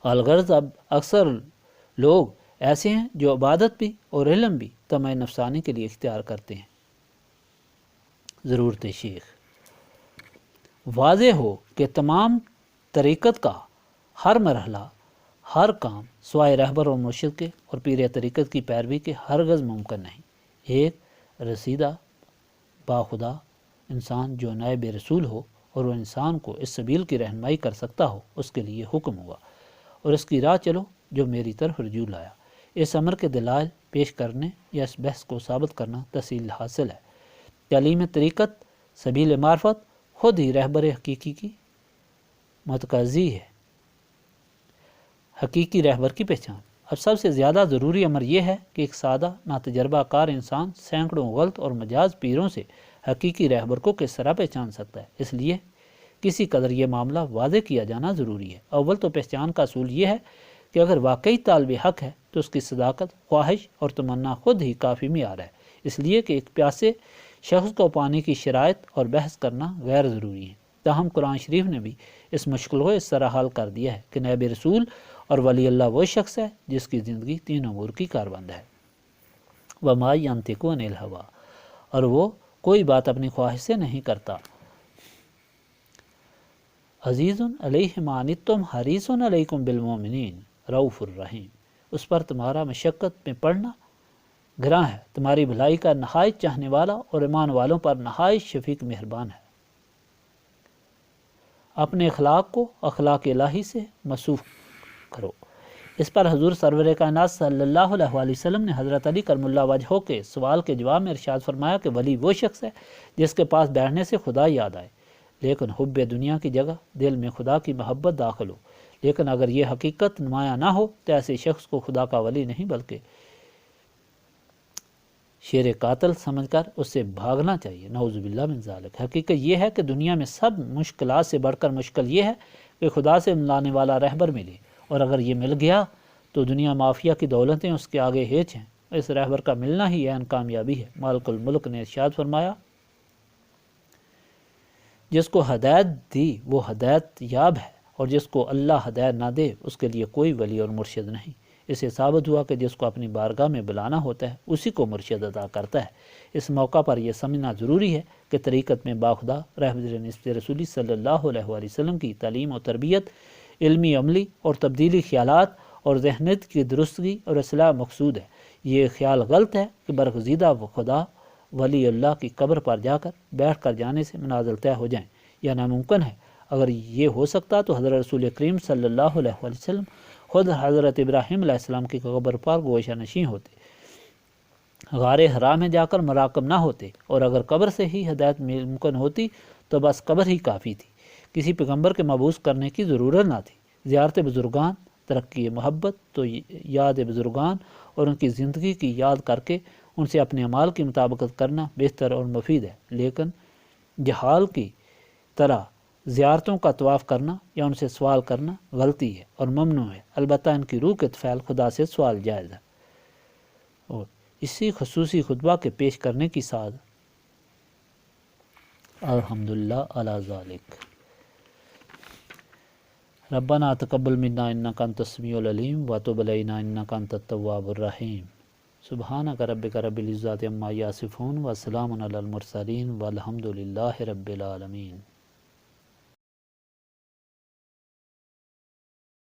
الغرض اب اکثر لوگ ایسے ہیں جو عبادت بھی اور علم بھی طمع نفسانی کے لیے اختیار کرتے ہیں۔ ضرورت شیخ: واضح ہو کہ تمام طریقت کا ہر مرحلہ، ہر کام سوائے رہبر اور مرشد کے اور پیر طریقت کی پیروی کے ہرگز ممکن نہیں۔ ایک رسیدہ باخدا انسان جو نائب رسول ہو اور وہ انسان کو اس سبیل کی رہنمائی کر سکتا ہو، اس کے لیے حکم ہوا اور اس کی راہ چلو جو میری طرف رجوع لایا۔ اس امر کے دلائل پیش کرنے یا اس بحث کو ثابت کرنا تحصیل حاصل ہے۔ تعلیم طریقت سبیل معرفت خود ہی رہبر حقیقی کی متقاضی ہے، حقیقی رہبر کی پہچان۔ اب سب سے زیادہ ضروری امر یہ ہے کہ ایک سادہ ناتجربہ کار انسان سینکڑوں غلط اور مجاز پیروں سے حقیقی رہبر کو کس طرح پہچان سکتا ہے؟ اس لیے کسی قدر یہ معاملہ واضح کیا جانا ضروری ہے۔ اول تو پہچان کا اصول یہ ہے کہ اگر واقعی طالب حق ہے تو اس کی صداقت، خواہش اور تمنا خود ہی کافی معیار ہے، اس لیے کہ ایک پیاسے شخص کو پانے کی شرائط اور بحث کرنا غیر ضروری ہے۔ تاہم قرآن شریف نے بھی اس مشکل کو اس طرح حل کر دیا ہے کہ نائب رسول اور ولی اللہ وہ شخص ہے جس کی زندگی 3 امور کی کاربند ہے۔ وما ینطق عن الہویٰ، اور وہ کوئی بات اپنی خواہش سے نہیں کرتا۔ عزیز علیہ ما عنتم حریص علیکم بالمؤمنین رؤوف الرحیم، اس پر تمہارا مشقت میں پڑنا گراں ہے، تمہاری بھلائی کا نہایت چاہنے والا اور ایمان والوں پر نہایت شفیق مہربان ہے۔ اپنے اخلاق کو اخلاق الہی سے موصوف کرو۔ اس پر حضور سرور کائنات صلی اللہ علیہ وآلہ وسلم نے حضرت علی کرم اللہ وجہہ کے سوال کے جواب میں ارشاد فرمایا کہ ولی وہ شخص ہے جس کے پاس بیٹھنے سے خدا یاد آئے، لیکن حب دنیا کی جگہ دل میں خدا کی محبت داخل ہو۔ لیکن اگر یہ حقیقت نمایاں نہ ہو تو ایسے شخص کو خدا کا ولی نہیں بلکہ شیر قاتل سمجھ کر اس سے بھاگنا چاہیے، نعوذ باللہ من ذالک۔ حقیقت یہ ہے کہ دنیا میں سب مشکلات سے بڑھ کر مشکل یہ ہے کہ خدا سے ملانے والا رہبر ملے، اور اگر یہ مل گیا تو دنیا مافیا کی دولتیں اس کے آگے ہیچ ہیں۔ اس رہبر کا ملنا ہی عین کامیابی ہے۔ مالک الملک نے ارشاد فرمایا، جس کو ہدایت دی وہ ہدایت یاب ہے، اور جس کو اللہ ہدایت نہ دے اس کے لیے کوئی ولی اور مرشد نہیں۔ اس سے ثابت ہوا کہ جس کو اپنی بارگاہ میں بلانا ہوتا ہے اسی کو مرشد عطا کرتا ہے۔ اس موقع پر یہ سمجھنا ضروری ہے کہ طریقت میں باخدا رہبر نسبت رسولی صلی اللہ علیہ وآلہ وسلم کی تعلیم و تربیت، علمی عملی اور تبدیلی خیالات اور ذہنیت کی درستگی اور اصلاح مقصود ہے۔ یہ خیال غلط ہے کہ برگزیدہ خدا ولی اللہ کی قبر پر جا کر بیٹھ کر جانے سے منازل طے ہو جائیں، یا ناممکن ہے۔ اگر یہ ہو سکتا تو حضرت رسول کریم صلی اللہ علیہ وآلہ وسلم خود حضرت ابراہیم علیہ السلام کی قبر پر گوشہ نشین ہوتے، غار حرا میں جا کر مراقب نہ ہوتے، اور اگر قبر سے ہی ہدایت ممکن ہوتی تو بس قبر ہی کافی تھی، کسی پیغمبر کے مبعوث کرنے کی ضرورت نہ تھی۔ زیارت بزرگان، ترقی محبت تو یاد بزرگان اور ان کی زندگی کی یاد کر کے ان سے اپنے اعمال کی مطابقت کرنا بہتر اور مفید ہے، لیکن جہال کی طرح زیارتوں کا طواف کرنا یا ان سے سوال کرنا غلطی ہے اور ممنوع ہے۔ البتہ ان کی روح کے طفیل خدا سے سوال جائز ہے۔ اور اسی خصوصی خطبہ کے پیش کرنے کی سعادت الحمدللہ علی ذالک۔ ربنا تقبل منا انک انت السمیع العلیم وتب علینا انک انت التواب الرحیم۔ سبحانک ربک رب العزۃ عما یصفون وسلام علی المرسلین والحمد للہ رب العالمین۔